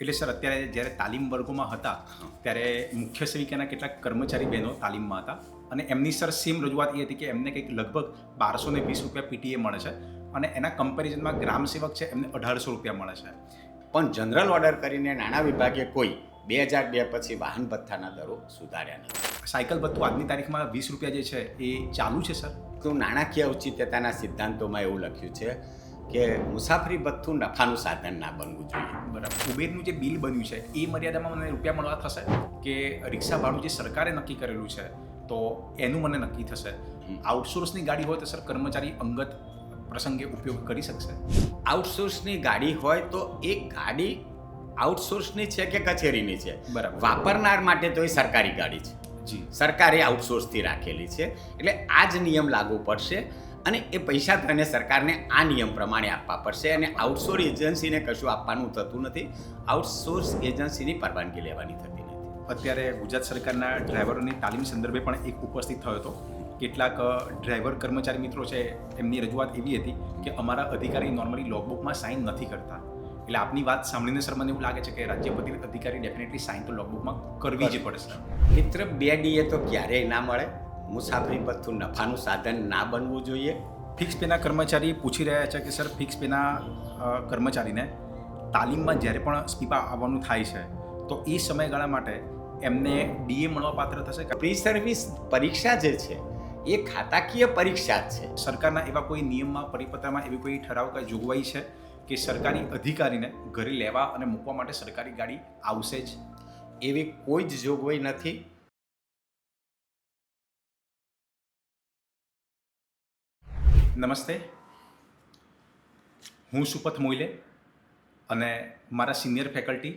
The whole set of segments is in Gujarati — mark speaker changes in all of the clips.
Speaker 1: એટલે સર અત્યારે જ્યારે તાલીમ વર્ગોમાં હતા ત્યારે મુખ્ય સેવિકાના કેટલાક કર્મચારી બહેનો તાલીમમાં હતા અને એમની સર સેમ રજૂઆત એ હતી કે એમને કંઈક લગભગ 1220 રૂપિયા પીટીએ મળે છે અને એના કમ્પેરિઝનમાં ગ્રામ સેવક છે એમને 1800 રૂપિયા મળે છે.
Speaker 2: પણ જનરલ ઓર્ડર કરીને નાણાં વિભાગે કોઈ 2002 પછી વાહન ભથ્થાના દરો સુધાર્યા નથી.
Speaker 1: સાયકલ ભથ્થું આજની તારીખમાં 20 રૂપિયા જે છે એ ચાલુ છે સર.
Speaker 2: તો નાણાકીય ઔચિત્યતાના સિદ્ધાંતોમાં એવું લખ્યું છે કે મુસાફરી ભથ્થું નફાનું સાધન ના બનવું જોઈએ.
Speaker 1: બરાબર. ઉબેરનું જે બિલ બન્યું છે એ મર્યાદામાં મને રૂપિયા મળવા થશે કે રિક્ષા ભાડું જે સરકારે નક્કી કરેલું છે તો એનું મને નક્કી થશે. આઉટસોર્સની ગાડી હોય તો સર કર્મચારી અંગત પ્રસંગે ઉપયોગ કરી શકશે.
Speaker 2: આઉટસોર્સની ગાડી હોય તો એ ગાડી આઉટસોર્સની છે કે કચેરીની છે,
Speaker 1: બરાબર.
Speaker 2: વાપરનાર માટે તો એ સરકારી ગાડી છે.
Speaker 1: જી.
Speaker 2: સરકારે આઉટસોર્સથી રાખેલી છે એટલે આ જ નિયમ લાગુ પડશે અને એ પૈસા તને સરકારને આ નિયમ પ્રમાણે આપવા પડશે અને આઉટસોર્સ એજન્સીને કશું આપવાનું થતું નથી. આઉટસોર્સ એજન્સીની પરવાનગી લેવાની થતી નથી.
Speaker 1: અત્યારે ગુજરાત સરકારના ડ્રાઈવરોની તાલીમ સંદર્ભે પણ એક ઉપસ્થિત થયો હતો. કેટલાક ડ્રાઈવર કર્મચારી મિત્રો છે એમની રજૂઆત એવી હતી કે અમારા અધિકારી નોર્મલી લોગબુકમાં સાઇન નથી કરતા. એટલે આપની વાત સાંભળીને સર મને એવું લાગે છે કે રાજ્ય અધિકારી ડેફિનેટલી સાઇન તો લોગબુકમાં કરવી જ પડશે.
Speaker 2: મિત્ર, 2D તો ક્યારેય ના મળે. મુસાફરી ભથ્થું નફાનું સાધન ના બનવું જોઈએ.
Speaker 1: ફિક્સ પેના કર્મચારી પૂછી રહ્યા છે કે સર ફિક્સ પેના કર્મચારીને તાલીમમાં જ્યારે પણ સ્પીપા આવવાનું થાય છે તો એ સમયગાળા માટે એમને ડીએ મળવાપાત્ર થશે કે
Speaker 2: પ્રી સર્વિસ પરીક્ષા જે છે એ ખાતાકીય પરીક્ષા જ છે.
Speaker 1: સરકારના એવા કોઈ નિયમમાં પરિપત્રમાં એવી કોઈ ઠરાવ કઈ જોગવાઈ છે કે સરકારી અધિકારીને ઘરે લેવા અને મૂકવા માટે સરકારી ગાડી આવશે જ?
Speaker 2: એવી કોઈ જ જોગવાઈ નથી.
Speaker 1: નમસ્તે, હું સુપથ મોઇલે અને મારા senior faculty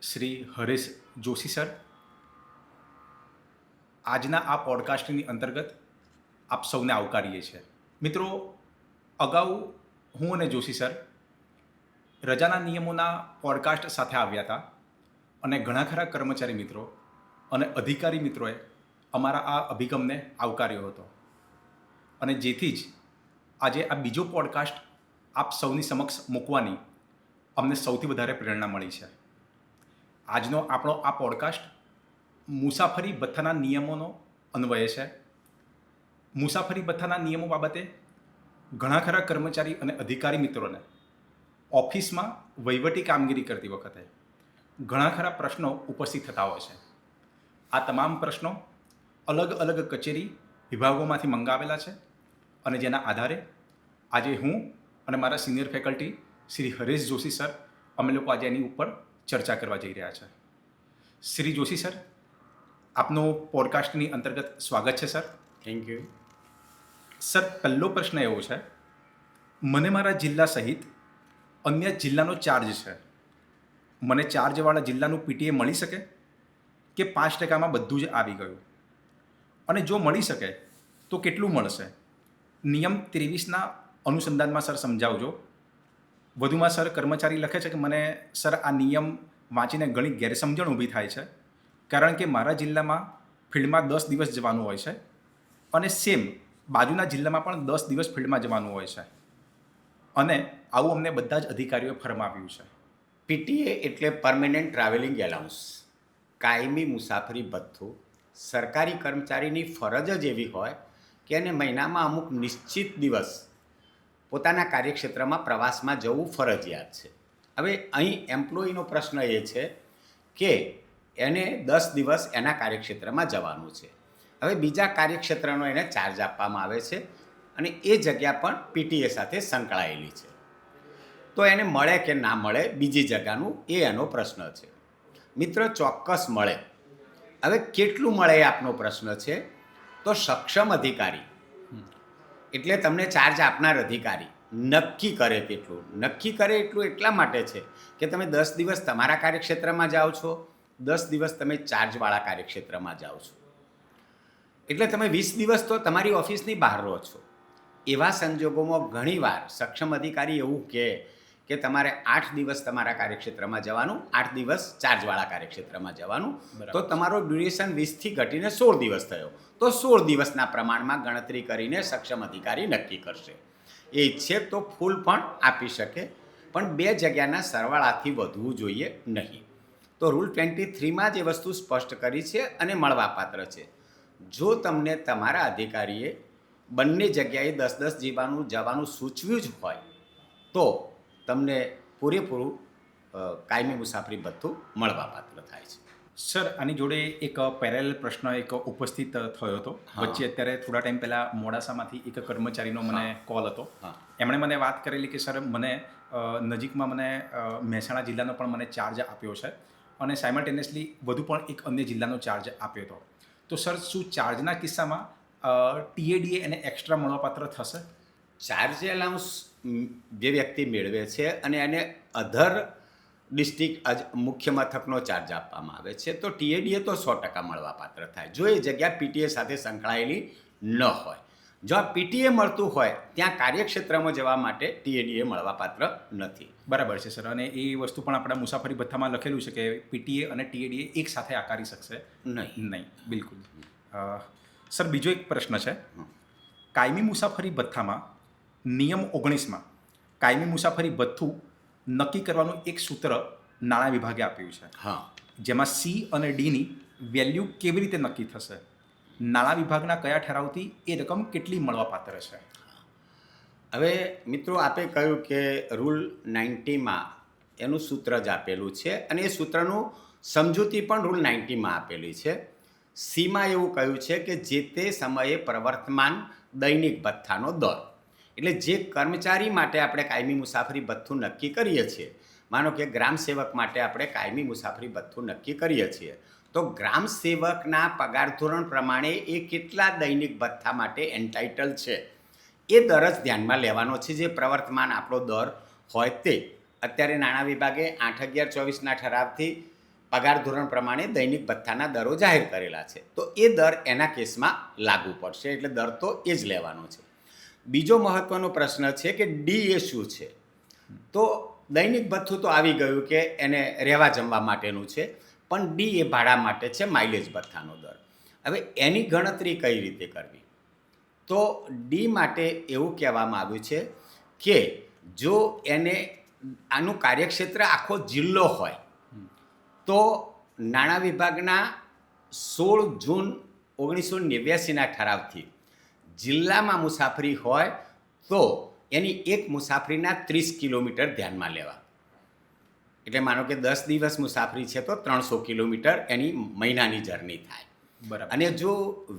Speaker 1: Shri Haresh Joshi sir આજના આ પોડકાસ્ટની અંતર્ગત આપ સૌને આવકારીએ છીએ. મિત્રો, અગાઉ હું અને જોશી સર રજાના નિયમોના પોડકાસ્ટ સાથે આવ્યા હતા અને ઘણા ખરા કર્મચારી મિત્રો અને અધિકારી મિત્રોએ અમારા આ અભિગમને આવકાર્યો હતો અને જેથી જ આજે આ બીજો પોડકાસ્ટ આપ સૌની સમક્ષ મૂકવાની અમને સૌથી વધારે પ્રેરણા મળી છે. આજનો આપણો આ પોડકાસ્ટ મુસાફરી ભથ્થાના નિયમોનો અન્વયે છે. મુસાફરી ભથ્થાના નિયમો બાબતે ઘણા ખરા કર્મચારી અને અધિકારી મિત્રોને ઓફિસમાં વહીવટી કામગીરી કરતી વખતે ઘણા ખરા પ્રશ્નો ઉપસ્થિત થતા હોય છે. આ તમામ પ્રશ્નો અલગ અલગ કચેરી વિભાગોમાંથી મંગાવેલા છે અને જેના આધારે આજે હું અને મારા senior faculty Shri Haresh Joshi sir અમે લોકો આજે એની ઉપર ચર્ચા કરવા જઈ રહ્યા છે. શ્રી જોશી સર, આપનો પોડકાસ્ટની અંતર્ગત સ્વાગત છે સર.
Speaker 2: Thank you.
Speaker 1: સર, પહેલો પ્રશ્ન એવો છે, મને મારા જિલ્લા સહિત અન્ય જિલ્લાનો ચાર્જ છે. મને ચાર્જવાળા જિલ્લાનું પીટીએ મળી શકે કે 5%માં બધું જ આવી ગયું? અને જો મળી શકે તો કેટલું મળશે? નિયમ 23ના અનુસંધાનમાં સર સમજાવજો. વધુમાં સર કર્મચારી લખે છે કે મને સર આ નિયમ વાંચીને ઘણી ગેરસમજણ ઊભી થાય છે કારણ કે મારા જિલ્લામાં ફિલ્ડમાં 10 દિવસ જવાનું હોય છે અને સેમ બાજુના જિલ્લામાં પણ 10 દિવસ ફિલ્ડમાં જવાનું હોય છે અને આવું અમને બધા જ અધિકારીઓએ ફરમાવ્યું છે.
Speaker 2: પીટીએ એટલે પરમેનન્ટ ટ્રાવેલિંગ એલાઉન્સ, કાયમી મુસાફરી ભથ્થું. સરકારી કર્મચારીની ફરજ જ એવી હોય કે એને મહિનામાં અમુક નિશ્ચિત દિવસ પોતાના કાર્યક્ષેત્રમાં પ્રવાસમાં જવું ફરજિયાત છે. હવે અહીં એમ્પ્લોયીનો પ્રશ્ન એ છે કે એને 10 દિવસ એના કાર્યક્ષેત્રમાં જવાનું છે. હવે બીજા કાર્યક્ષેત્રનો એને ચાર્જ આપવામાં આવે છે અને એ જગ્યા પણ પીટીએ સાથે સંકળાયેલી છે. તો એને મળે કે ના મળે બીજી જગ્યાનું એ એનો પ્રશ્ન છે. મિત્ર, ચોક્કસ મળે. હવે કેટલું મળે એ આપનો પ્રશ્ન છે. તો સક્ષમ અધિકારી એટલે તમને ચાર્જ આપનાર અધિકારી નક્કી કરે તેટલું. નક્કી કરે એટલું એટલા માટે છે કે તમે 10 દિવસ તમારા કાર્યક્ષેત્રમાં જાઓ છો, 10 દિવસ તમે ચાર્જવાળા કાર્યક્ષેત્રમાં જાઓ છો, એટલે તમે 20 દિવસ તો તમારી ઓફિસની બહાર રહો છો. એવા સંજોગોમાં ઘણીવાર સક્ષમ અધિકારી એવું કહે કે તમારે 8 દિવસ તમારા કાર્યક્ષેત્રમાં જવાનું, 8 દિવસ ચાર્જવાળા કાર્યક્ષેત્રમાં જવાનું. તો તમારો ડ્યુરેશન 20થી ઘટીને 16 દિવસ થયો. તો 16 દિવસના પ્રમાણમાં ગણતરી કરીને સક્ષમ અધિકારી નક્કી કરશે. એ ઈચ્છે તો ફૂલ પણ આપી શકે. પણ 2 જગ્યાના સરવાળાથી વધવું જોઈએ નહીં. તો રૂલ 23માં જ એ વસ્તુ સ્પષ્ટ કરી છે અને મળવાપાત્ર છે. જો તમને તમારા અધિકારીએ બંને જગ્યાએ 10-10 જવાનું સૂચવ્યું જ હોય તો તમને પૂરેપૂરું કાયમી મુસાફરી ભથ્થું મળવાપાત્ર થાય છે.
Speaker 1: સર, આની જોડે એક પેરેલલ પ્રશ્ન એક ઉપસ્થિત થયો હતો.
Speaker 2: હા.
Speaker 1: વચ્ચે અત્યારે થોડા ટાઈમ પહેલાં મોડાસામાંથી એક કર્મચારીનો મને કોલ હતો.
Speaker 2: હા.
Speaker 1: એમણે મને વાત કરેલી કે સર મને નજીકમાં મને મહેસાણા જિલ્લાનો પણ મને ચાર્જ આપ્યો છે અને સાયમલ્ટેનિયસલી વધુ પણ એક અન્ય જિલ્લાનો ચાર્જ આપ્યો હતો. તો સર, શું ચાર્જના કિસ્સામાં TADA એને એક્સ્ટ્રા મળવાપાત્ર થશે?
Speaker 2: ચાર્જ એલાઉન્સ જે વ્યક્તિ મેળવે છે અને એને અધર ડિસ્ટ્રિક્ટ મુખ્ય મથકનો ચાર્જ આપવામાં આવે છે તો TADA તો 100% મળવાપાત્ર થાય, જો એ જગ્યા PTA સાથે સંકળાયેલી ન હોય. જો આ PTA મળતું હોય ત્યાં કાર્યક્ષેત્રમાં જવા માટે TADA મળવાપાત્ર નથી.
Speaker 1: બરાબર છે સર, અને એ વસ્તુ પણ આપણા મુસાફરી ભથ્થામાં લખેલું છે કે PTA અને TADA એક સાથે આકારી શકશે નહીં. બિલકુલ. સર, બીજો એક પ્રશ્ન છે. કાયમી મુસાફરી ભથ્થામાં નિયમ 19માં કાયમી મુસાફરી ભથ્થું નક્કી કરવાનું એક સૂત્ર નાણાં વિભાગે આપ્યું છે.
Speaker 2: હા.
Speaker 1: જેમાં C અને Dની વેલ્યુ કેવી રીતે નક્કી થશે? નાણાં વિભાગના કયા ઠરાવથી એ રકમ કેટલી મળવાપાત્ર છે?
Speaker 2: હવે મિત્રો, આપે કહ્યું કે રૂલ 90માં એનું સૂત્ર જ આપેલું છે અને એ સૂત્રનું સમજૂતી પણ રૂલ 90માં આપેલી છે. સીમાં એવું કહ્યું છે કે જે તે સમયે પ્રવર્તમાન દૈનિક ભથ્થાનો દર. એટલે જે કર્મચારી માટે આપણે કાયમી મુસાફરી ભથ્થું નક્કી કરીએ છીએ, માનો કે ગ્રામ સેવક માટે આપણે કાયમી મુસાફરી ભથ્થું નક્કી કરીએ છીએ, તો ગ્રામ સેવકના પગાર ધોરણ પ્રમાણે એ કેટલા દૈનિક ભથ્થા માટે એન્ટાઇટલ છે એ દર જ ધ્યાનમાં લેવાનો છે, જે પ્રવર્તમાન આપણો દર હોય તે. અત્યારે નાણાં વિભાગે 8/11/24ના ઠરાવથી પગાર ધોરણ પ્રમાણે દૈનિક ભથ્થાના દરો જાહેર કરેલા છે, તો એ દર એના કેસમાં લાગુ પડશે, એટલે દર તો એ જ લેવાનો છે. બીજો મહત્વનો પ્રશ્ન છે કે ડી એ શું છે? તો દૈનિક ભથ્થું તો આવી ગયું કે એને રહેવા જમવા માટેનું છે, પણ ડી એ ભાડા માટે છે, માઇલેજ ભથ્થાનો દર. હવે એની ગણતરી કઈ રીતે કરવી? તો ડી માટે એવું કહેવામાં આવ્યું છે કે જો એને આનું કાર્યક્ષેત્ર આખો જિલ્લો હોય તો નાણાં વિભાગના 16 જૂન 1989ના ઠરાવથી જિલ્લામાં મુસાફરી હોય તો એની એક મુસાફરીના 30 કિલોમીટર ધ્યાનમાં લેવા. એટલે માનો કે 10 દિવસ મુસાફરી છે તો 300 કિલોમીટર એની મહિનાની જર્ની થાય.
Speaker 1: બરાબર.
Speaker 2: અને જો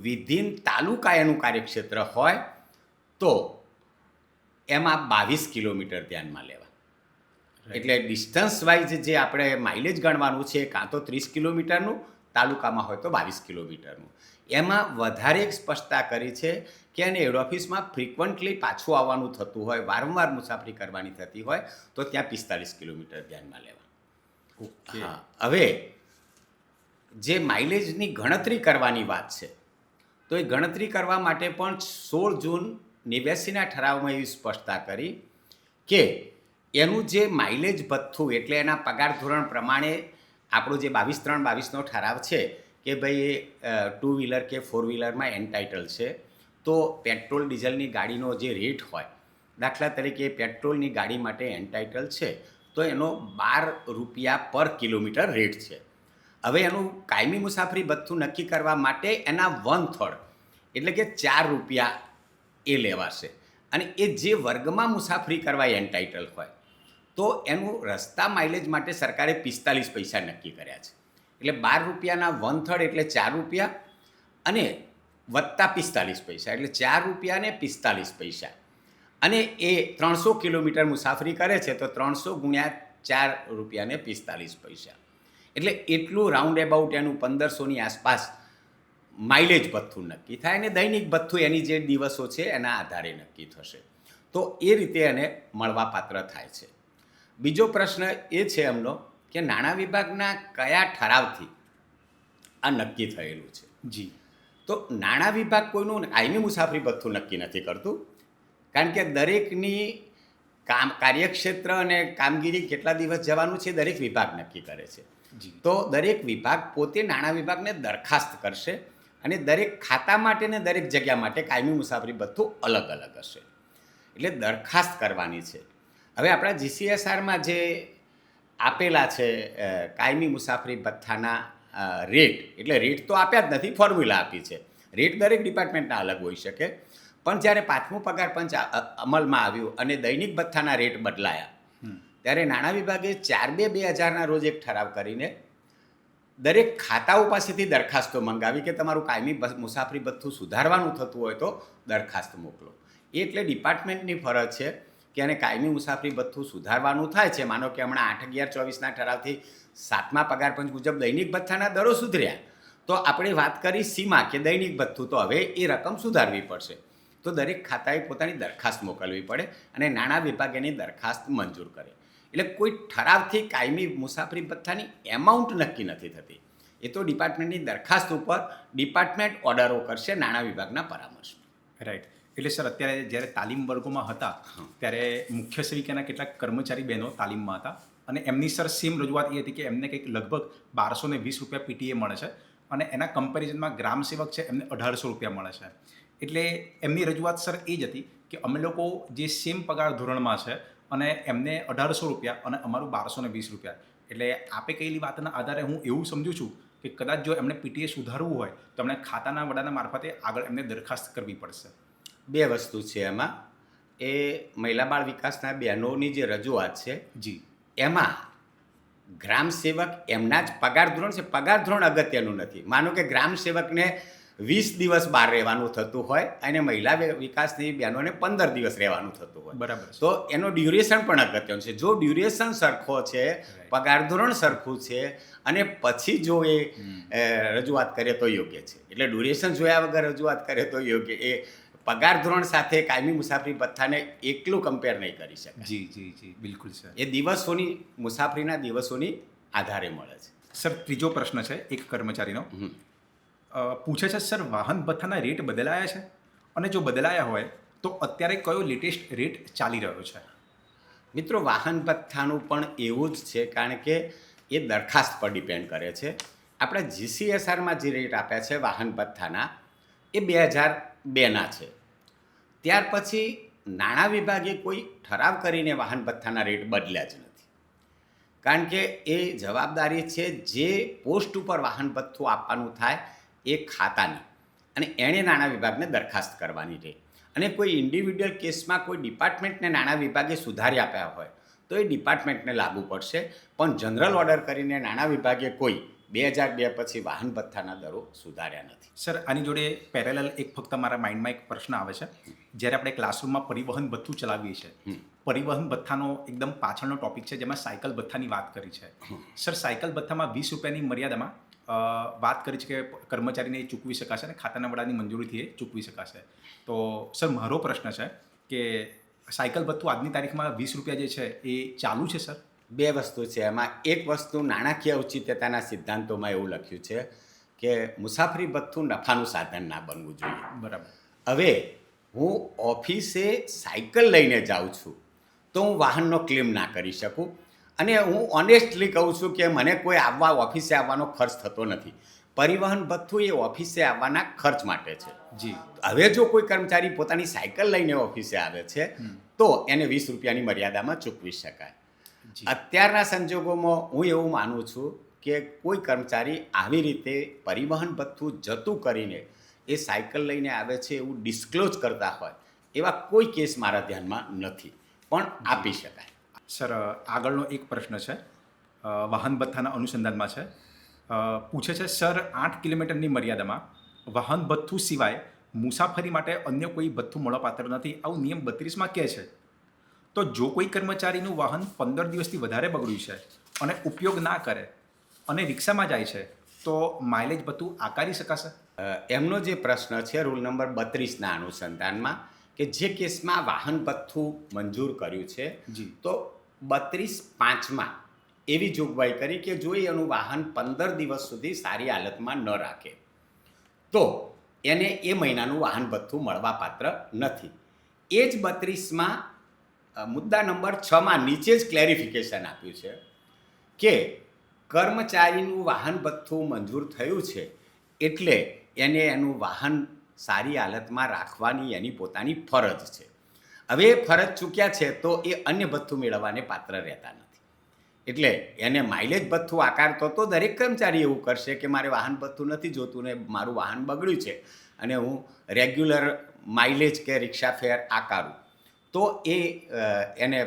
Speaker 2: વિધિન તાલુકા એનું કાર્યક્ષેત્ર હોય તો એમાં 22 કિલોમીટર ધ્યાનમાં લેવા. એટલે ડિસ્ટન્સ વાઇઝ જે આપણે માઇલેજ ગણવાનું છે કાં તો 30 કિલોમીટરનું, તાલુકામાં હોય તો 22 કિલોમીટરનું. એમાં વધારે એક સ્પષ્ટતા કરી છે કે એને હેડ ઓફિસમાં ફ્રિકવન્ટલી પાછું આવવાનું થતું હોય, વારંવાર મુસાફરી કરવાની થતી હોય તો ત્યાં 45 કિલોમીટર ધ્યાનમાં લેવા.
Speaker 1: ઓકે.
Speaker 2: હા. હવે જે માઇલેજની ગણતરી કરવાની વાત છે તો એ ગણતરી કરવા માટે પણ 16 જૂન 89ના ઠરાવમાં એવી સ્પષ્ટતા કરી કે એનું જે માઇલેજ ભથ્થું એટલે એના પગાર ધોરણ પ્રમાણે આપણો જે 22/3/22નો ઠરાવ છે કે ભાઈ એ 2 વ્હીલર કે 4 વ્હીલરમાં એન્ટાઇટલ છે, તો પેટ્રોલ ડીઝલની ગાડીનો જે રેટ હોય, દાખલા તરીકે પેટ્રોલની ગાડી માટે એન્ટાઇટલ છે તો એનો 12 રૂપિયા પર કિલોમીટર રેટ છે. હવે એનું કાયમી મુસાફરી ભથ્થું નક્કી કરવા માટે એના 1/3 એટલે કે 4 રૂપિયા એ લેવાશે. અને એ જે વર્ગમાં મુસાફરી કરવા એન્ટાઇટલ હોય તો એનું રસ્તા માઇલેજ માટે સરકારે 45 પૈસા નક્કી કર્યા છે. એટલે 12 રૂપિયાના 1/3 એટલે 4 રૂપિયા અને વત્તા 45 પૈસા એટલે 4 રૂપિયા ને 45 પૈસા. અને એ 300 કિલોમીટર મુસાફરી કરે છે તો 300 ગુણ્યા 4 રૂપિયા ને 45 પૈસા. એટલે એટલું રાઉન્ડ એબાઉટ એનું 1500ની આસપાસ માઇલેજ ભથ્થું નક્કી થાય અને દૈનિક ભથ્થું એની જે દિવસો છે એના આધારે નક્કી થશે. તો એ રીતે એને મળવાપાત્ર થાય છે. બીજો પ્રશ્ન એ છે એમનો કે નાણાં વિભાગના કયા ઠરાવથી આ નક્કી થયેલું છે?
Speaker 1: જી.
Speaker 2: તો નાણાં વિભાગ કોઈનું કાયમી મુસાફરી ભથ્થું નક્કી નથી કરતું, કારણ કે દરેકની કાર્યક્ષેત્ર અને કામગીરી કેટલા દિવસ જવાનું છે દરેક વિભાગ નક્કી કરે છે. તો દરેક વિભાગ પોતે નાણાં વિભાગને દરખાસ્ત કરશે અને દરેક ખાતા માટે ને દરેક જગ્યા માટે કાયમી મુસાફરી ભથ્થું અલગ અલગ હશે. એટલે દરખાસ્ત કરવાની છે. હવે આપણા જીસીએસઆરમાં જે આપેલા છે કાયમી મુસાફરી ભથ્થાના રેટ, એટલે રેટ તો આપ્યા જ નથી, ફોર્મ્યુલા આપી છે. રેટ દરેક ડિપાર્ટમેન્ટના અલગ હોઈ શકે, પણ જ્યારે પાંચમું પગાર પંચ અમલમાં આવ્યું અને દૈનિક ભથ્થાના રેટ બદલાયા, ત્યારે નાણાં વિભાગે 4/2/2000ના રોજ એક ઠરાવ કરીને દરેક ખાતાઓ પાસેથી દરખાસ્તો મંગાવી કે તમારું કાયમી મુસાફરી ભથ્થું સુધારવાનું થતું હોય તો દરખાસ્ત મોકલો. એ એટલે ડિપાર્ટમેન્ટની ફરજ છે કે એને કાયમી મુસાફરી ભથ્થું સુધારવાનું થાય છે. માનો કે હમણાં 8/11/24ના ઠરાવથી 7મા પગાર પંચ મુજબ દૈનિક ભથ્થાના દરો સુધર્યા, તો આપણે વાત કરી સીમા કે દૈનિક ભથ્થું, તો હવે એ રકમ સુધારવી પડશે. તો દરેક ખાતાએ પોતાની દરખાસ્ત મોકલવી પડે અને નાણાં વિભાગ એની દરખાસ્ત મંજૂર કરે. એટલે કોઈ ઠરાવથી કાયમી મુસાફરી ભથ્થાની એમાઉન્ટ નક્કી નથી થતી. એ તો ડિપાર્ટમેન્ટની દરખાસ્ત ઉપર ડિપાર્ટમેન્ટ ઓર્ડરો કરશે નાણાં વિભાગના પરામર્શમાં.
Speaker 1: રાઈટ. એટલે સર અત્યારે જ્યારે તાલીમ વર્ગોમાં હતા ત્યારે મુખ્ય સેવિકાના કેટલાક કર્મચારી બહેનો તાલીમમાં હતા અને એમની સર સેમ રજૂઆત એ હતી કે એમને કંઈક લગભગ 1220 રૂપિયા પીટીએ મળે છે અને એના કમ્પેરિઝનમાં ગ્રામ સેવક છે એમને 1800 રૂપિયા મળે છે. એટલે એમની રજૂઆત સર એ જ હતી કે અમે લોકો જે સેમ પગાર ધોરણમાં છે અને એમને 1800 રૂપિયા અને અમારું 1220 રૂપિયા. એટલે આપે કહેલી વાતના આધારે હું એવું સમજુ છું કે કદાચ જો એમને પીટીએ સુધારવું હોય તો એમણે ખાતાના વડાના મારફતે આગળ એમને દરખાસ્ત કરવી પડશે.
Speaker 2: બે વસ્તુ છે એમાં. એ મહિલા બાળ વિકાસના બહેનોની જે રજૂઆત છે
Speaker 1: જી,
Speaker 2: એમાં ગ્રામ સેવક એમના જ પગાર ધોરણ છે. પગાર ધોરણ અગત્યનું નથી. માનો કે ગ્રામ સેવકને 20 દિવસ બહાર રહેવાનું થતું હોય અને મહિલા વિકાસની બહેનોને 15 દિવસ રહેવાનું થતું હોય,
Speaker 1: બરાબર.
Speaker 2: તો એનો ડ્યુરેશન પણ અગત્યનું છે. જો ડ્યુરેશન સરખો છે, પગાર ધોરણ સરખું છે અને પછી જો એ રજૂઆત કરે તો યોગ્ય છે. એટલે ડ્યુરેશન જોયા વગર રજૂઆત કરે તો યોગ્ય. એ પગાર ધોરણ સાથે કાયમી મુસાફરી ભથ્થાને એકલું કમ્પેર નહીં કરી શકાય.
Speaker 1: જી જી જી, બિલકુલ સર.
Speaker 2: એ દિવસોની મુસાફરીના દિવસોની આધારે મળે છે.
Speaker 1: સર ત્રીજો પ્રશ્ન છે એક કર્મચારીનો, પૂછે છે સર વાહન ભથ્થાના રેટ બદલાયા છે અને જો બદલાયા હોય તો અત્યારે કયો લેટેસ્ટ રેટ ચાલી રહ્યો છે?
Speaker 2: મિત્રો, વાહન ભથ્થાનું પણ એવું જ છે, કારણ કે એ દરખાસ્ત પર ડિપેન્ડ કરે છે. આપણે જીસીએસઆરમાં જે રેટ આપ્યા છે વાહન ભથ્થાના એ 2002ના છે. ત્યાર પછી નાણાં વિભાગે કોઈ ઠરાવ કરીને વાહન ભથ્થાના રેટ બદલ્યા જ નથી, કારણ કે એ જવાબદારી છે જે પોસ્ટ ઉપર વાહન ભથ્થું આપવાનું થાય એ ખાતાની, અને એણે નાણાં વિભાગને દરખાસ્ત કરવાની રહે. અને કોઈ ઇન્ડિવિડ્યુઅલ કેસમાં કોઈ ડિપાર્ટમેન્ટને નાણાં વિભાગે સુધારી આપ્યા હોય તો એ ડિપાર્ટમેન્ટને લાગુ પડશે, પણ જનરલ ઓર્ડર કરીને નાણાં વિભાગે કોઈ 2002 પછી વાહન ભથ્થાના દરો સુધાર્યા નથી.
Speaker 1: સર આની જોડે પેરેલલ એક ફક્ત મારા માઇન્ડમાં એક પ્રશ્ન આવે છે. જ્યારે આપણે ક્લાસરૂમમાં પરિવહન ભથ્થું ચલાવીએ છીએ, પરિવહન ભથ્થાનો એકદમ પાછળનો ટોપિક છે જેમાં સાયકલ ભથ્થાની વાત કરી છે. સર સાયકલ ભથ્થામાં 20 રૂપિયાની મર્યાદામાં વાત કરી છે કે કર્મચારીને એ ચૂકવી શકાશે અને ખાતાના વડાની મંજૂરીથી એ ચૂકવી શકાશે. તો સર મારો પ્રશ્ન છે કે સાયકલ ભથ્થું આજની તારીખમાં 20 રૂપિયા જે છે એ ચાલુ છે સર?
Speaker 2: બે વસ્તુ છે એમાં. એક વસ્તુ નાણાકીય ઔચિત્યતાના સિદ્ધાંતોમાં એવું લખ્યું છે કે મુસાફરી ભથ્થું નફાનું સાધન ના બનવું જોઈએ.
Speaker 1: બરાબર.
Speaker 2: હવે હું ઓફિસે સાયકલ લઈને જાઉં છું તો હું વાહનનો ક્લેમ ના કરી શકું, અને હું ઓનેસ્ટલી કહું છું કે મને કોઈ ઓફિસે આવવાનો ખર્ચ થતો નથી. પરિવહન ભથ્થું એ ઓફિસે આવવાના ખર્ચ માટે છે.
Speaker 1: જી.
Speaker 2: હવે જો કોઈ કર્મચારી પોતાની સાયકલ લઈને ઓફિસે આવે છે તો એને 20 રૂપિયાની મર્યાદામાં ચૂકવી શકાય. અત્યારના સંજોગોમાં હું એવું માનું છું કે કોઈ કર્મચારી આવી રીતે પરિવહન ભથ્થું જતું કરીને એ સાયકલ લઈને આવે છે એવું ડિસ્ક્લોઝ કરતા હોય એવા કોઈ કેસ મારા ધ્યાનમાં નથી, પણ આપી શકાય.
Speaker 1: સર આગળનો એક પ્રશ્ન છે વાહન ભથ્થાના અનુસંધાનમાં છે. પૂછે છે સર 8 કિલોમીટરની મર્યાદામાં વાહન ભથ્થું સિવાય મુસાફરી માટે અન્ય કોઈ ભથ્થું મળવાપાત્ર નથી, આવું નિયમ 32માં કહે છે. તો જો કોઈ કર્મચારીનું વાહન 15 દિવસથી વધારે બગડ્યું છે અને ઉપયોગ ના કરે અને રિક્ષામાં જાય છે તો માઇલેજ ભથ્થું આકારી શકાશે?
Speaker 2: એમનો જે પ્રશ્ન છે રૂલ નંબર 32ના અનુસંધાનમાં કે જે કેસમાં વાહન ભથ્થું મંજૂર કર્યું છે, તો 32(5)માં એવી જોગવાઈ કરી કે જો એનું વાહન 15 દિવસ સુધી સારી હાલતમાં ન રાખે તો એને એ મહિનાનું વાહન ભથ્થું મળવાપાત્ર નથી. એ જ 32માં મુદ્દા નંબર 6માં નીચે જ ક્લેરિફિકેશન આપ્યું છે કે કર્મચારીનું વાહન ભથ્થું મંજૂર થયું છે એટલે એને એનું વાહન સારી હાલતમાં રાખવાની એની પોતાની ફરજ છે. હવે એ ફરજ ચૂક્યા છે તો એ અન્ય ભથ્થું મેળવવાને પાત્ર રહેતા નથી. એટલે એને માઇલેજ ભથ્થું આકારતો તો દરેક કર્મચારી એવું કરશે કે મારે વાહન ભથ્થું નથી જોતું ને મારું વાહન બગડ્યું છે અને હું રેગ્યુલર માઇલેજ કે રિક્ષા ફેર આકારું તો એને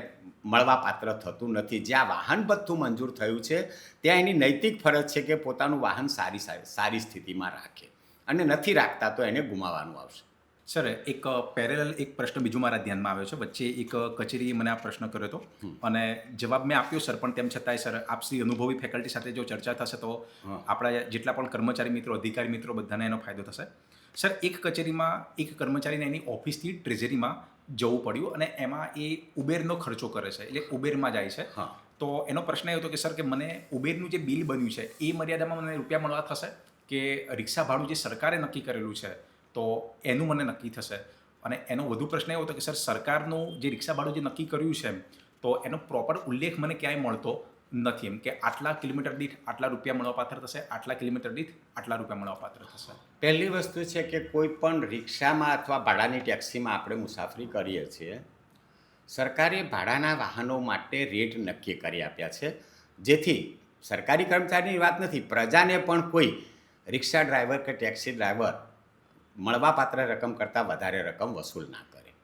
Speaker 2: મળવાપાત્ર થતું નથી. જ્યાં વાહન ભથ્થું મંજૂર થયું છે ત્યાં એની નૈતિક ફરજ છે કે પોતાનું વાહન સારી સ્થિતિમાં રાખે અને નથી રાખતા તો એને ગુમાવવાનું આવશે.
Speaker 1: સર એક પેરેલલ એક પ્રશ્ન બીજું મારા ધ્યાનમાં આવ્યો છે. વચ્ચે એક કચેરીએ મને આ પ્રશ્ન કર્યો હતો અને જવાબ મેં આપ્યો સર, પણ તેમ છતાંય સર આપસી અનુભવી ફેકલ્ટી સાથે જો ચર્ચા થશે તો આપણા જેટલા પણ કર્મચારી મિત્રો, અધિકારી મિત્રો બધાને એનો ફાયદો થશે. સર એક કચેરીમાં એક કર્મચારીને એની ઓફિસથી ટ્રેઝરીમાં જવું પડ્યું અને એમાં એ ઉબેરનો ખર્ચો કરે છે, એટલે ઉબેરમાં જાય છે. તો એનો પ્રશ્ન એ હતો કે સર કે મને ઉબેરનું જે બિલ બન્યું છે એ મર્યાદામાં મને રૂપિયા મળવા થશે કે રિક્ષા ભાડું જે સરકારે નક્કી કરેલું છે તો એનું મને નક્કી થશે? અને એનો વધુ પ્રશ્ન એવો હતો કે સર સરકારનું જે રિક્ષા ભાડું જે નક્કી કર્યું છે તો એનો પ્રોપર ઉલ્લેખ મને ક્યાંય મળતો નથી, એમ કે આટલા કિલોમીટર દીઠ આટલા રૂપિયા મળવાપાત્ર થશે, આટલા કિલોમીટર દીઠ આટલા રૂપિયા મળવાપાત્ર થશે.
Speaker 2: પહેલી વસ્તુ છે કે કોઈ પણ રિક્ષામાં અથવા ભાડાની ટેક્સીમાં આપણે મુસાફરી કરીએ છીએ, સરકારે ભાડાના વાહનો માટે રેટ નક્કી કરી આપ્યા છે, જેથી સરકારી કર્મચારીની વાત નથી, પ્રજાને પણ કોઈ રિક્ષા ડ્રાઈવર કે ટેક્સી ડ્રાઈવર મળવાપાત્ર રકમ કરતાં વધારે રકમ વસૂલ ના કરે.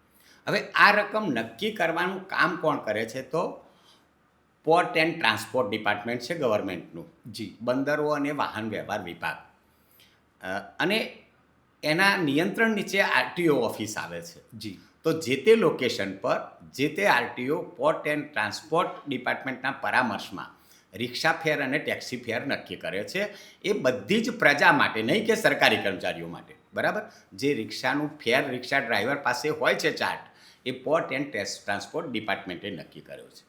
Speaker 2: હવે આ રકમ નક્કી કરવાનું કામ કોણ કરે છે? તો પોર્ટ એન્ડ ટ્રાન્સપોર્ટ ડિપાર્ટમેન્ટ છે ગવર્મેન્ટનું,
Speaker 1: જી,
Speaker 2: બંદરો અને વાહન વ્યવહાર વિભાગ, અને એના નિયંત્રણ નીચે આરટીઓ ઓફિસ આવે છે.
Speaker 1: જી.
Speaker 2: તો જે તે લોકેશન પર જે તે આરટીઓ પોર્ટ એન્ડ ટ્રાન્સપોર્ટ ડિપાર્ટમેન્ટના પરામર્શમાં રિક્ષા ફેર અને ટેક્સી ફેર નક્કી કરે છે. એ બધી જ પ્રજા માટે, નહીં કે સરકારી કર્મચારીઓ માટે, બરાબર? જે રિક્ષાનું ફેર રિક્ષા ડ્રાઈવર પાસે હોય છે ચાર્ટ, એ પોર્ટ એન્ડ ટ્રાન્સપોર્ટ ડિપાર્ટમેન્ટે નક્કી કર્યો છે.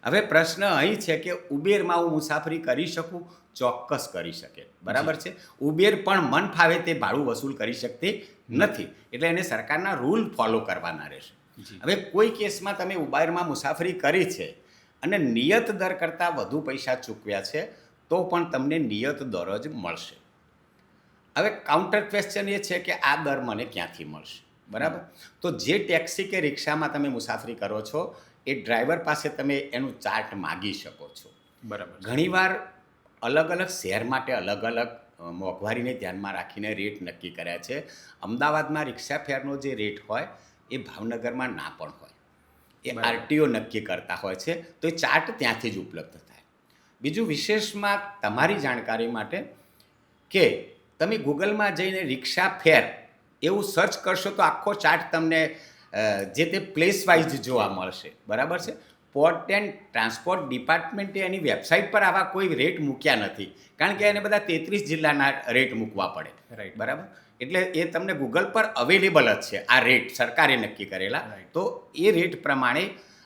Speaker 2: હવે પ્રશ્ન અહીં છે કે ઉબેરમાં હું મુસાફરી કરી શકું? ચોક્કસ કરી શકે, બરાબર છે. ઉબેર પણ મન ફાવે તે ભાડું વસૂલ કરી શકતી નથી, એટલે એને સરકારના રૂલ ફોલો કરવાના રહેશે. હવે કોઈ કેસમાં તમે ઉબેરમાં મુસાફરી કરી છે અને નિયત દર કરતાં વધુ પૈસા ચૂકવ્યા છે તો પણ તમને નિયત દર જ મળશે. હવે કાઉન્ટર ક્વેશ્ચન એ છે કે આ દર મને ક્યાંથી મળશે, બરાબર? તો જે ટેક્સી કે રિક્ષામાં તમે મુસાફરી કરો છો એ ડ્રાઈવર પાસે તમે એનું ચાર્ટ માગી શકો છો,
Speaker 1: બરાબર.
Speaker 2: ઘણીવાર અલગ અલગ શહેર માટે અલગ અલગ મોંઘવારીને ધ્યાનમાં રાખીને રેટ નક્કી કર્યા છે. અમદાવાદમાં રિક્ષા ફેરનો જે રેટ હોય એ ભાવનગરમાં ના પણ હોય, એ આરટીઓ નક્કી કરતા હોય છે, તો એ ચાર્ટ ત્યાંથી જ ઉપલબ્ધ થાય. બીજું વિશેષમાં તમારી જાણકારી માટે કે તમે ગૂગલમાં જઈને રિક્ષા ફેર એવું સર્ચ કરશો તો આખો ચાર્ટ તમને જે તે પ્લેસ વાઇઝ જોવા મળશે, બરાબર છે. પોર્ટ એન્ડ ટ્રાન્સપોર્ટ ડિપાર્ટમેન્ટે એની વેબસાઇટ પર આવા કોઈ રેટ મૂક્યા નથી, કારણ કે એને બધા 33 જિલ્લાના રેટ મૂકવા પડે,
Speaker 1: રાઈટ,
Speaker 2: બરાબર? એટલે એ તમને ગૂગલ પર અવેલેબલ જ છે આ રેટ સરકારે નક્કી કરેલા. તો એ રેટ પ્રમાણે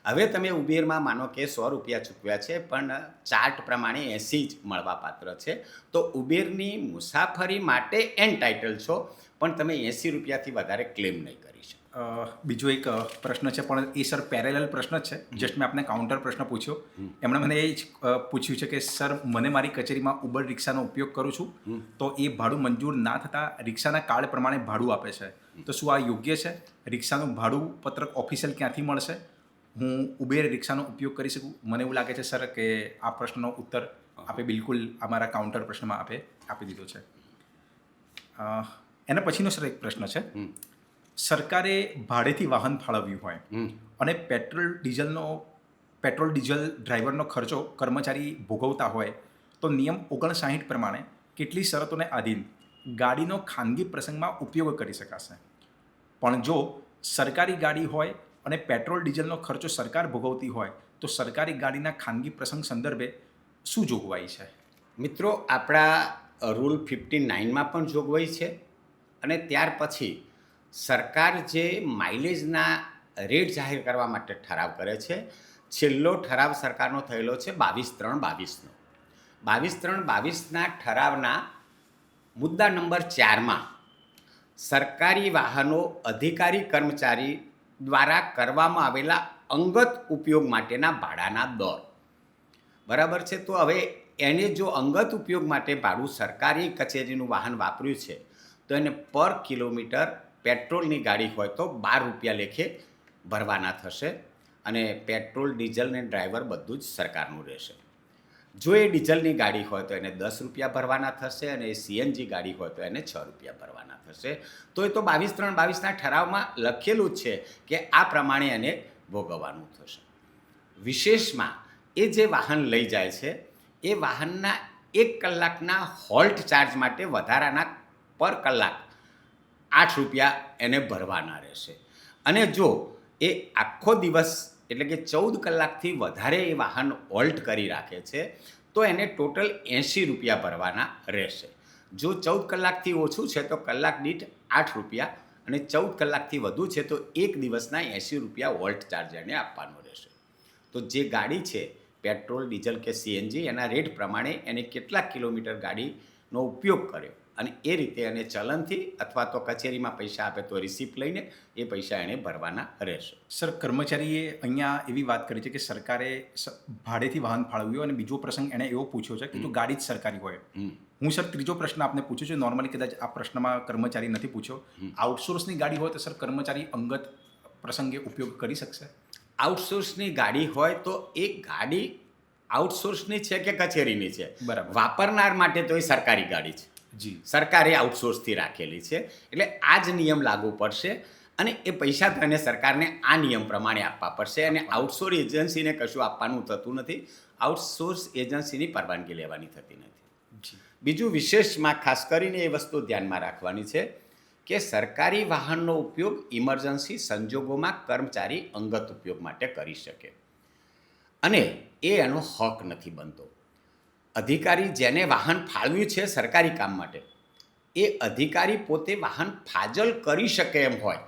Speaker 2: હવે તમે ઉબેરમાં માનો કે 100 રૂપિયા ચૂકવ્યા છે પણ ચાર્ટ પ્રમાણે 80 જ મળવાપાત્ર છે, તો ઉબેરની મુસાફરી માટે એન્ટાઇટલ છો, પણ તમે 80 રૂપિયાથી વધારે ક્લેમ નહીં કરી શકો.
Speaker 1: બીજો એક પ્રશ્ન છે, પણ એ સર પેરેલલ પ્રશ્ન જ છે. જસ્ટ મેં આપને કાઉન્ટર પ્રશ્ન પૂછ્યો, એમણે મને એ જ પૂછ્યું છે કે સર મને મારી કચેરીમાં ઉબર રિક્ષાનો ઉપયોગ કરું છું તો એ ભાડું મંજૂર ના થતાં રિક્ષાના કાર્ડ પ્રમાણે ભાડું આપે છે, તો શું આ યોગ્ય છે? રિક્ષાનું ભાડું પત્રક ઓફિશિયલ ક્યાંથી મળશે? હું ઉબેર રિક્ષાનો ઉપયોગ કરી શકું? મને એવું લાગે છે સર કે આ પ્રશ્નનો ઉત્તર આપે બિલકુલ અમારા કાઉન્ટર પ્રશ્નમાં આપી દીધો છે. એના પછીનો સર એક પ્રશ્ન છે, સરકારે ભાડેથી વાહન ફાળવ્યું હોય અને પેટ્રોલ ડીઝલ ડ્રાઈવરનો ખર્ચો કર્મચારી ભોગવતા હોય તો નિયમ 59 પ્રમાણે કેટલી શરતોને આધીન ગાડીનો ખાનગી પ્રસંગમાં ઉપયોગ કરી શકાશે? પણ જો સરકારી ગાડી હોય અને પેટ્રોલ ડીઝલનો ખર્ચો સરકાર ભોગવતી હોય તો સરકારી ગાડીના ખાનગી પ્રસંગ સંદર્ભે શું જોગવાઈ છે?
Speaker 2: મિત્રો, આપણા રૂલ 59માં પણ જોગવાઈ છે અને ત્યાર પછી સરકાર જે માઇલેજના રેટ જાહેર કરવા માટે ઠરાવ કરે છે, છેલ્લો ઠરાવ સરકારનો થયેલો છે 22/3/22નો. 22/3/22ના ઠરાવના મુદ્દા નંબર 4માં સરકારી વાહનો અધિકારી કર્મચારી દ્વારા કરવામાં આવેલા અંગત ઉપયોગ માટેના ભાડાના દર, બરાબર છે. તો હવે એને જો અંગત ઉપયોગ માટે ભાડું સરકારી કચેરીનું વાહન વાપર્યું છે તો એને પર કિલોમીટર પેટ્રોલની ગાડી હોય તો 12 રૂપિયા લેખે ભરવાના થશે અને પેટ્રોલ ડીઝલ ને ડ્રાઈવર બધું જ સરકારનું રહેશે. જો એ ડીઝલની ગાડી હોય તો એને 10 રૂપિયા ભરવાના થશે અને એ સીએનજી ગાડી હોય તો એને 6 રૂપિયા ભરવાના થશે. તો એ તો 22/3/22ના ઠરાવમાં લખેલું જ છે કે આ પ્રમાણે એને ભોગવવાનું થશે. વિશેષમાં એ જે વાહન લઈ જાય છે એ વાહનના 1 કલાકના હોલ્ટ ચાર્જ માટે વધારાના પર કલાક 8 રૂપિયા એને ભરવાના રહેશે. અને જો એ આખો દિવસ એટલે કે 14 કલાકથી વધારે એ વાહન હોલ્ટ કરી રાખે છે તો એને ટોટલ 80 રૂપિયા ભરવાના રહેશે. જો 14 કલાકથી ઓછું છે તો કલાક દીઠ 8 રૂપિયા અને 14 કલાકથી વધુ છે તો એક દિવસના 80 રૂપિયા હોલ્ટ ચાર્જ એને આપવાનો રહેશે. તો જે ગાડી છે પેટ્રોલ ડીઝલ કે સીએનજી એના રેટ પ્રમાણે એને કેટલા કિલોમીટર ગાડીનો ઉપયોગ કર્યો અને એ રીતે એને ચલનથી અથવા તો કચેરીમાં પૈસા આપે તો રિસિપ્ટ લઈને એ પૈસા એણે ભરવાના રહેશે.
Speaker 1: સર, કર્મચારીએ અહીંયા એવી વાત કરી છે કે સરકારે ભાડેથી વાહન ફાળવ્યું અને બીજો પ્રસંગ એણે એવો પૂછ્યો છે કે જો ગાડી જ સરકારી હોય. હું સર ત્રીજો પ્રશ્ન આપને પૂછું છું. નોર્મલી કદાચ આ પ્રશ્નમાં કર્મચારી નથી પૂછ્યો. આઉટસોર્સની ગાડી હોય તો સર કર્મચારી અંગત પ્રસંગે ઉપયોગ કરી શકશે?
Speaker 2: આઉટસોર્સની ગાડી હોય તો એ ગાડી આઉટસોર્સની છે કે કચેરીની છે,
Speaker 1: બરાબર,
Speaker 2: વાપરનાર માટે તો એ સરકારી ગાડી છે.
Speaker 1: જી,
Speaker 2: સરકારે આઉટસોર્સથી રાખેલી છે એટલે આ જ નિયમ લાગુ પડશે અને એ પૈસા તો એને સરકારને આ નિયમ પ્રમાણે આપવા પડશે અને આઉટસોર્સ એજન્સીને કશું આપવાનું થતું નથી. આઉટસોર્સ એજન્સીની પરવાનગી લેવાની થતી નથી.
Speaker 1: જી.
Speaker 2: બીજું વિશેષમાં ખાસ કરીને એ વસ્તુ ધ્યાનમાં રાખવાની છે કે સરકારી વાહનનો ઉપયોગ ઇમરજન્સી સંજોગોમાં કર્મચારી અંગત ઉપયોગ માટે કરી શકે અને એ એનો હક નથી બનતો. અધિકારી જેને વાહન ફાળવ્યું છે સરકારી કામ માટે એ અધિકારી પોતે વાહન ફાજલ કરી શકે એમ હોય,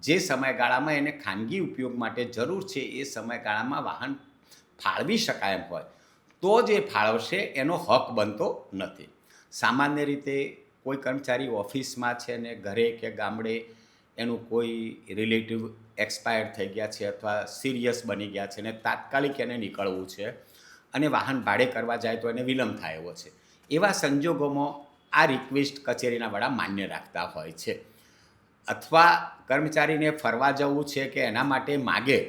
Speaker 2: જે સમયગાળામાં એને ખાનગી ઉપયોગ માટે જરૂર છે એ સમયગાળામાં વાહન ફાળવી શકાય એમ હોય તો જ એ ફાળવશે, એનો હક બનતો નથી. સામાન્ય રીતે કોઈ કર્મચારી ઓફિસમાં છે ને ઘરે કે ગામડે એનું કોઈ રિલેટિવ એક્સપાયર થઈ ગયા છે અથવા સિરિયસ બની ગયા છે ને તાત્કાલિક એને નીકળવું છે અને વાહન ભાડે કરવા જાય તો એને વિલંબ થાય એવો છે. એવા સંજોગોમાં આ રિક્વેસ્ટ કચેરીના વડા માન્ય રાખતા હોય છે. અથવા કર્મચારીને ફરવા જવું છે કે એના માટે માગે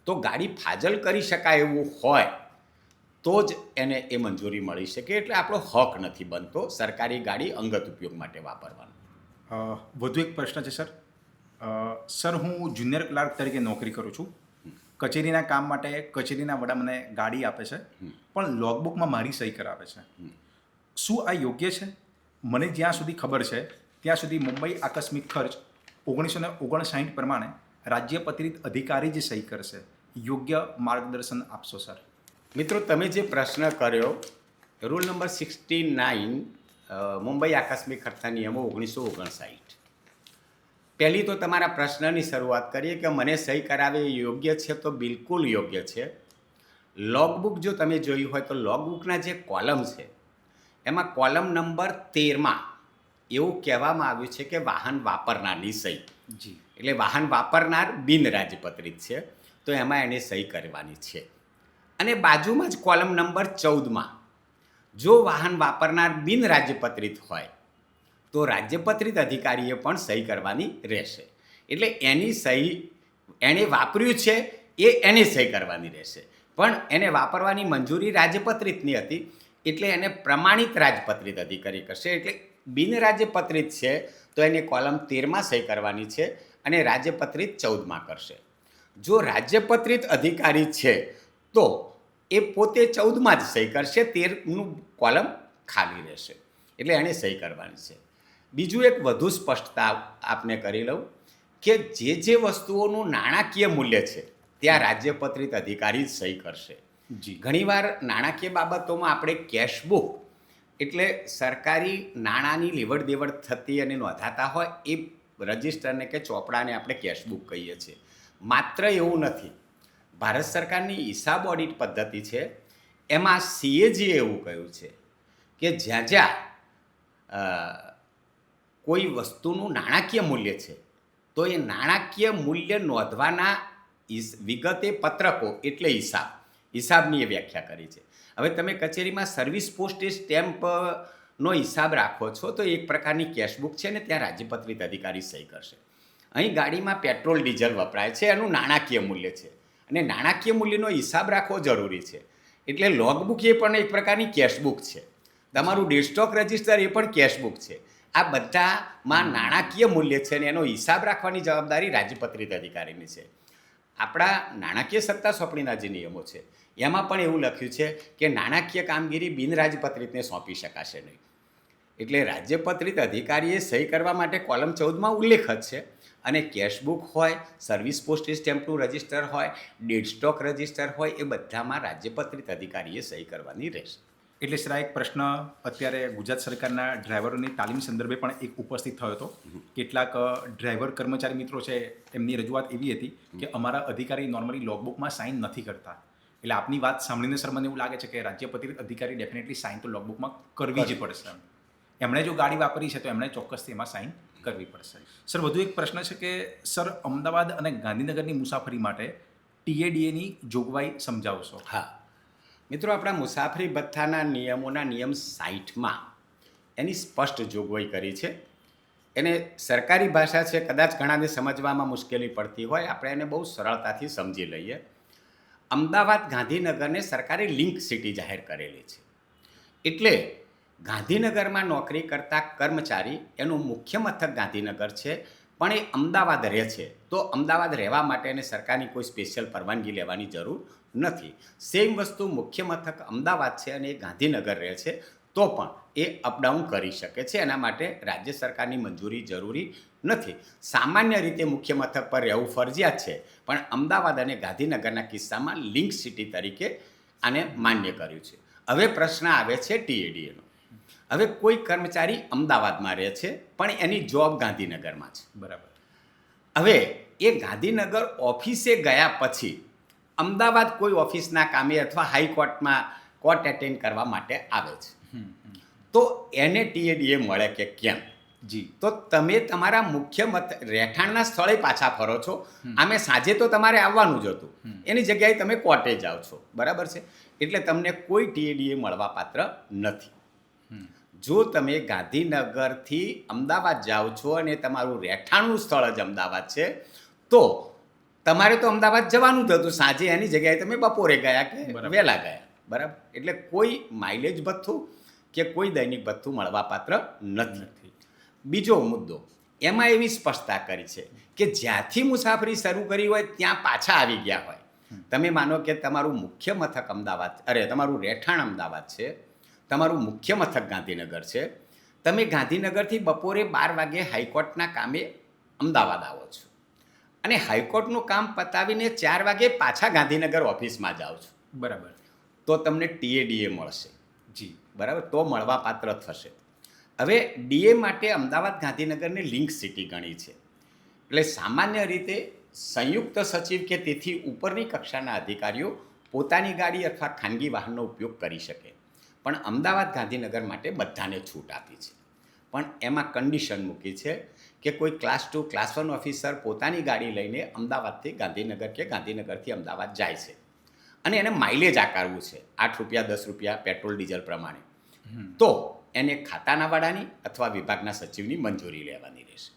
Speaker 2: તો ગાડી ફાજલ કરી શકાય એવું હોય તો જ એને એ મંજૂરી મળી શકે. એટલે આપણો હક નથી બનતો સરકારી ગાડી અંગત ઉપયોગ માટે વાપરવાનો.
Speaker 1: વધુ એક પ્રશ્ન છે સર. સર, હું જુનિયર ક્લાર્ક તરીકે નોકરી કરું છું. કચેરીના કામ માટે કચેરીના વડા મને ગાડી આપે છે પણ લોગબુકમાં મારી સહી કરાવે છે. શું આ યોગ્ય છે? મને જ્યાં સુધી ખબર છે ત્યાં સુધી મુંબઈ આકસ્મિક ખર્ચ 1959 પ્રમાણે રાજ્યપત્રિત અધિકારી જ સહી કરશે. યોગ્ય માર્ગદર્શન આપશો સર?
Speaker 2: મિત્રો, તમે જે પ્રશ્ન કર્યો રૂલ નંબર 69 મુંબઈ આકસ્મિક ખર્ચના નિયમો 1959. પહેલી તો તમારા પ્રશ્નની શરૂઆત કરીએ કે મને સહી કરાવે એ યોગ્ય છે તો બિલકુલ યોગ્ય છે. લોગબુક જો તમે જોયું હોય તો લોગબુકના જે કોલમ છે એમાં કોલમ નંબર 13માં એવું કહેવામાં આવ્યું છે કે વાહન વાપરનારની સહી.
Speaker 1: જી.
Speaker 2: એટલે વાહન વાપરનાર બિન રાજ્યપત્રિત છે તો એમાં એને સહી કરવાની છે. અને બાજુમાં જ કોલમ નંબર 14માં જો વાહન વાપરનાર બિન રાજ્યપત્રિત હોય તો રાજ્યપત્રિત અધિકારીએ પણ સહી કરવાની રહેશે. એટલે એની સહી એણે વાપર્યું છે એ એની સહી કરવાની રહેશે. પણ એને વાપરવાની મંજૂરી રાજ્યપત્રિતની હતી એટલે એને પ્રમાણિત રાજ્યપત્રિત અધિકારી કરશે. એટલે બિન રાજ્યપત્રિત છે તો એને કોલમ 13માં સહી કરવાની છે અને રાજ્યપત્રિત 14માં કરશે. જો રાજ્યપત્રિત અધિકારી છે તો એ પોતે 14માં જ સહી કરશે, 13નું કોલમ ખાલી રહેશે. એટલે એણે સહી કરવાની છે. બીજું એક વધુ સ્પષ્ટતા આપને કરી લઉં કે જે વસ્તુઓનું નાણાકીય મૂલ્ય છે ત્યાં રાજ્યપત્રિત અધિકારી જ સહી કરશે.
Speaker 1: જી.
Speaker 2: ઘણીવાર નાણાકીય બાબતોમાં આપણે કેશબુક એટલે સરકારી નાણાંની લેવડ દેવડ થતી અને નોંધાતા હોય એ રજિસ્ટરને કે ચોપડાને આપણે કેશબુક કહીએ છીએ. માત્ર એવું નથી, ભારત સરકારની હિસાબ ઓડિટ પદ્ધતિ છે એમાં સીએજીએ એવું કહ્યું છે કે જ્યાં જ્યાં કોઈ વસ્તુનું નાણાકીય મૂલ્ય છે તો એ નાણાકીય મૂલ્ય નોંધવાના વિગતે પત્રકો એટલે હિસાબની એ વ્યાખ્યા કરી છે. હવે તમે કચેરીમાં સર્વિસ પોસ્ટેજ સ્ટેમ્પનો હિસાબ રાખો છો તો એક પ્રકારની કેશબુક છે ને ત્યાં રાજ્યપત્રિત અધિકારી સહી કરશે. અહીં ગાડીમાં પેટ્રોલ ડીઝલ વપરાય છે, એનું નાણાકીય મૂલ્ય છે અને નાણાકીય મૂલ્યનો હિસાબ રાખવો જરૂરી છે. એટલે લોગબુક એ પણ એક પ્રકારની કેશબુક છે, તમારું ડેડ સ્ટોક રજિસ્ટર એ પણ કેશબુક છે. આ બધામાં નાણાકીય મૂલ્ય છે અને એનો હિસાબ રાખવાની જવાબદારી રાજ્યપત્રિત અધિકારીની છે. આપણા નાણાકીય સત્તા સોંપણીના જે નિયમો છે એમાં પણ એવું લખ્યું છે કે નાણાકીય કામગીરી બિનરાજપત્રિતને સોંપી શકાશે નહીં. એટલે રાજ્યપત્રિત અધિકારીએ સહી કરવા માટે કોલમ 14માં ઉલ્લેખ જ છે. અને કેશબુક હોય, સર્વિસ પોસ્ટેજ સ્ટેમ્પનું રજિસ્ટર હોય, ડેડ સ્ટોક રજિસ્ટર હોય, એ બધામાં રાજ્યપત્રિત અધિકારીએ સહી કરવાની રહેશે.
Speaker 1: એટલે સર આ એક પ્રશ્ન અત્યારે ગુજરાત સરકારના ડ્રાઈવરોની તાલીમ સંદર્ભે પણ એક ઉપસ્થિત થયો હતો. કેટલાક ડ્રાઈવર કર્મચારી મિત્રો છે, એમની રજૂઆત એવી હતી કે અમારા અધિકારી નોર્મલી લોગબુકમાં સાઇન નથી કરતા. એટલે આપની વાત સાંભળીને સર મને એવું લાગે છે કે રાજ્યપત્રિત અધિકારી ડેફિનેટલી સાઇન તો લોગબુકમાં કરવી જ પડશે. એમણે જો ગાડી વાપરી છે તો એમણે ચોક્કસથી એમાં સાઇન કરવી પડશે. સર વધુ એક પ્રશ્ન છે કે સર અમદાવાદ અને ગાંધીનગરની મુસાફરી માટે TADAની જોગવાઈ સમજાવશો?
Speaker 2: હા મિત્રો, આપણા મુસાફરી ભથ્થાના નિયમોના નિયમ 60માં એની સ્પષ્ટ જોગવાઈ કરી છે. એને સરકારી ભાષા છે, કદાચ ઘણાને સમજવામાં મુશ્કેલી પડતી હોય, આપણે એને બહુ સરળતાથી સમજી લઈએ. અમદાવાદ ગાંધીનગરને સરકારે લિંક સિટી જાહેર કરેલી છે. એટલે ગાંધીનગરમાં નોકરી કરતા કર્મચારી એનું મુખ્ય મથક ગાંધીનગર છે, પણ એ અમદાવાદ રહે છે, તો અમદાવાદ રહેવા માટે એને સરકારની કોઈ સ્પેશિયલ પરવાનગી લેવાની જરૂર નથી. સેમ વસ્તુ મુખ્ય મથક અમદાવાદ છે અને એ ગાંધીનગર રહે છે તો પણ એ અપડાઉન કરી શકે છે. એના માટે રાજ્ય સરકારની મંજૂરી જરૂરી નથી. સામાન્ય રીતે મુખ્ય મથક પર રહેવું ફરજિયાત છે, પણ અમદાવાદ અને ગાંધીનગરના કિસ્સામાં લિંક સિટી તરીકે આને માન્ય કર્યું છે. હવે પ્રશ્ન આવે છે TADAનો. હવે કોઈ કર્મચારી અમદાવાદમાં રહે છે પણ એની જોબ ગાંધીનગરમાં છે.
Speaker 1: બરાબર.
Speaker 2: હવે એ ગાંધીનગર ઓફિસે ગયા પછી અમદાવાદ કોઈ ઓફિસના કામે અથવા હાઈકોર્ટમાં કોર્ટ એટેન્ડ કરવા માટે આવે છે, તો એને TADA મળે કે કેમ?
Speaker 1: જી.
Speaker 2: તો તમે તમારા મુખ્ય રહેઠાણના સ્થળે પાછા ફરો છો. આમે સાંજે તો તમારે આવવાનું જ હતું, એની જગ્યાએ તમે કોર્ટે જાઓ છો. બરાબર છે. એટલે તમને કોઈ TADA મળવા પાત્ર નથી. જો તમે ગાંધીનગરથી અમદાવાદ જાઓ છો અને તમારું રહેઠાણનું સ્થળ જ અમદાવાદ છે, તો તમારે તો અમદાવાદ જવાનું જ હતું સાંજે, એની જગ્યાએ તમે બપોરે ગયા કે વહેલા ગયા. બરાબર. એટલે કોઈ માઇલેજ ભથ્થું કે કોઈ દૈનિક ભથ્થું મળવા પાત્ર નથી. બીજો મુદ્દો, એમાં એવી સ્પષ્ટતા કરી છે કે જ્યાંથી મુસાફરી શરૂ કરી હોય ત્યાં પાછા આવી ગયા હોય. તમે માનો કે તમારું મુખ્ય મથક અમદાવાદ, તમારું રહેઠાણ અમદાવાદ છે, તમારું મુખ્ય મથક ગાંધીનગર છે, તમે ગાંધીનગરથી બપોરે 12 વાગે હાઈકોર્ટના કામે અમદાવાદ આવો છો અને હાઈકોર્ટનું કામ પતાવીને 4 વાગે પાછા ગાંધીનગર ઓફિસમાં જાઓ છો.
Speaker 1: બરાબર.
Speaker 2: તો તમને TADA મળશે.
Speaker 1: જી.
Speaker 2: બરાબર. તો મળવા પાત્ર થશે. હવે DA માટે અમદાવાદ ગાંધીનગરને લિંક સિટી ગણી છે. એટલે સામાન્ય રીતે સંયુક્ત સચિવ કે તેથી ઉપરની કક્ષાના અધિકારીઓ પોતાની ગાડી અથવા ખાનગી વાહનનો ઉપયોગ કરી શકે, પણ અમદાવાદ ગાંધીનગર માટે બધાને છૂટ આપી છે. પણ એમાં કન્ડિશન મૂકી છે કે કોઈ ક્લાસ 2, ક્લાસ 1 ઓફિસર પોતાની ગાડી લઈને અમદાવાદથી ગાંધીનગર કે ગાંધીનગરથી અમદાવાદ જાય છે અને એને માઇલેજ આકારવું છે 8 રૂપિયા 10 રૂપિયા પેટ્રોલ ડીઝલ પ્રમાણે, તો એને ખાતાના વડાની અથવા વિભાગના સચિવની મંજૂરી લેવાની રહેશે.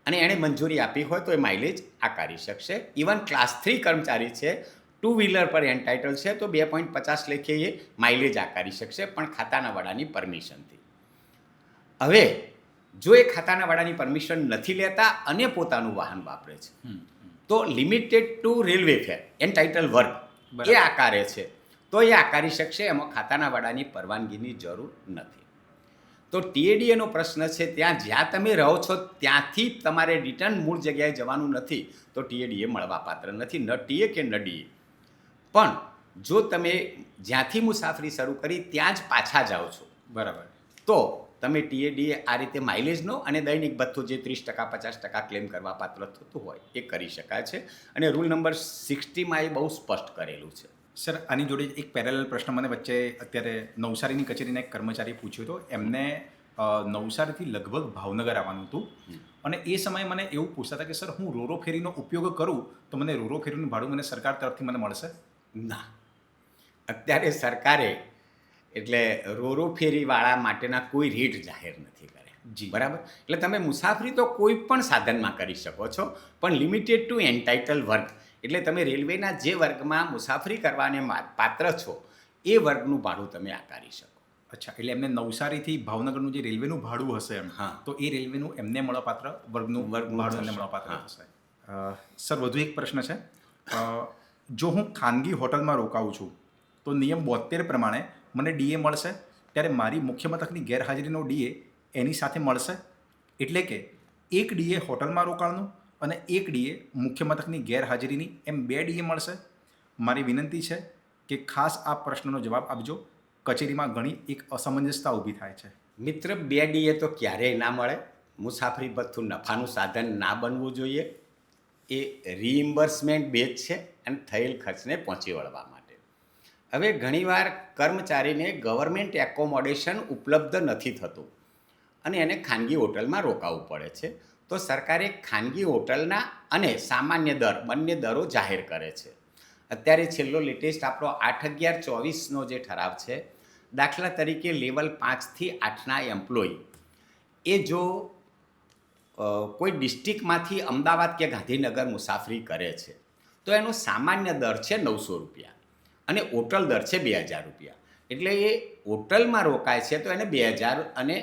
Speaker 2: અને એણે મંજૂરી આપી હોય તો એ માઇલેજ આકારી શકશે. ઇવન ક્લાસ 3 કર્મચારી છે, 2 વ્હીલર પર એન્ટાઇટલ છે, તો 2.50 લેખે એ માઇલેજ આકારી શકશે, પણ ખાતાના વડાની પરમિશનથી. હવે જો એ ખાતાના વડાની પરમિશન નથી લેતા અને પોતાનું વાહન વાપરે છે, તો લિમિટેડ ટુ રેલવે ફેર એન્ટાઇટલ વર્ગ એ આકારે છે, તો એ આકારી શકશે. એમાં ખાતાના વડાની પરવાનગીની જરૂર નથી. તો TADAનો પ્રશ્ન છે ત્યાં જ્યાં તમે રહો છો ત્યાંથી તમારે રિટર્ન મૂળ જગ્યાએ જવાનું નથી, તો TADA મળવા પાત્ર નથી, ન TA કે ન DA. પણ જો તમે જ્યાંથી મુસાફરી શરૂ કરી ત્યાં જ પાછા જાઓ છો,
Speaker 1: બરાબર,
Speaker 2: તો તમે TADA આ રીતે માઇલેજનો અને દૈનિક ભથ્થું જે 30% 50% ક્લેમ કરવા પાત્ર થતું હોય એ કરી શકાય છે. અને રૂલ નંબર 60માં એ બહુ સ્પષ્ટ કરેલું છે.
Speaker 1: સર આની જોડે એક પેરેલલ પ્રશ્ન મને વચ્ચે અત્યારે નવસારીની કચેરીના એક કર્મચારી પૂછ્યો હતો. એમને નવસારીથી લગભગ ભાવનગર આવવાનું હતું અને એ સમયે મને એવું પૂછતા હતા કે સર હું રોરો ફેરીનો ઉપયોગ કરું તો મને રોરો ફેરીનું ભાડું મને સરકાર તરફથી મને મળશે?
Speaker 2: ના, અત્યારે સરકારે એટલે રોરો ફેરીવાળા માટેના કોઈ રેટ જાહેર નથી કર્યા.
Speaker 1: જી.
Speaker 2: બરાબર. એટલે તમે મુસાફરી તો કોઈ પણ સાધનમાં કરી શકો છો, પણ લિમિટેડ ટુ એન્ટાઇટલ વર્ગ, એટલે તમે રેલવેના જે વર્ગમાં મુસાફરી કરવાને પાત્ર છો એ વર્ગનું ભાડું તમે આકારી શકો.
Speaker 1: અચ્છા, એટલે એમને નવસારીથી ભાવનગરનું જે રેલવેનું ભાડું હશે એમ,
Speaker 2: હા.
Speaker 1: તો એ રેલવેનું એમને મળવાપાત્ર વર્ગનું
Speaker 2: વર્ગનું
Speaker 1: ભાડું એમને
Speaker 2: થશે.
Speaker 1: મળવાપાત્ર
Speaker 2: હા.
Speaker 1: થશે. સર, વધુ એક પ્રશ્ન છે. જો હું ખાનગી હોટલમાં રોકાઉં છું તો નિયમ 72 પ્રમાણે મને ડીએ મળશે, ત્યારે મારી મુખ્ય મથકની ગેરહાજરીનો ડીએ એની સાથે મળશે? એટલે કે એક ડીએ હોટલમાં રોકાણનું અને એક ડીએ મુખ્ય મથકની ગેરહાજરીની, એમ 2 ડીએ મળશે? મારી વિનંતી છે કે ખાસ આ પ્રશ્નનો જવાબ આપજો. કચેરીમાં ઘણી એક અસમંજસતા ઊભી થાય છે.
Speaker 2: મિત્ર, 2 ડીએ તો ક્યારેય ના મળે. મુસાફરી ભથ્થું નફાનું સાધન ના બનવું જોઈએ. એ રીઇમ્બર્સમેન્ટ બેઝ છે અને થયેલ ખર્ચને પહોંચી વળવા માટે. હવે ઘણીવાર કર્મચારીને ગવર્મેન્ટ એકોમોડેશન ઉપલબ્ધ નથી થતું અને એને ખાનગી હોટલમાં રોકાવું પડે છે. તો સરકારે ખાનગી હોટલના અને સામાન્ય દર બંને દરો જાહેર કરે છે. અત્યારે છેલ્લો લેટેસ્ટ આપણો 8/11/24નો જે ઠરાવ છે, દાખલા તરીકે લેવલ 5થી 8ના એમ્પ્લોય એ જો કોઈ ડિસ્ટ્રિક્ટમાંથી અમદાવાદ કે ગાંધીનગર મુસાફરી કરે છે તો એનો સામાન્ય દર છે 900 રૂપિયા અને હોટલ દર છે 2000 રૂપિયા. એટલે એ હોટલમાં રોકાય છે તો એને 2000 અને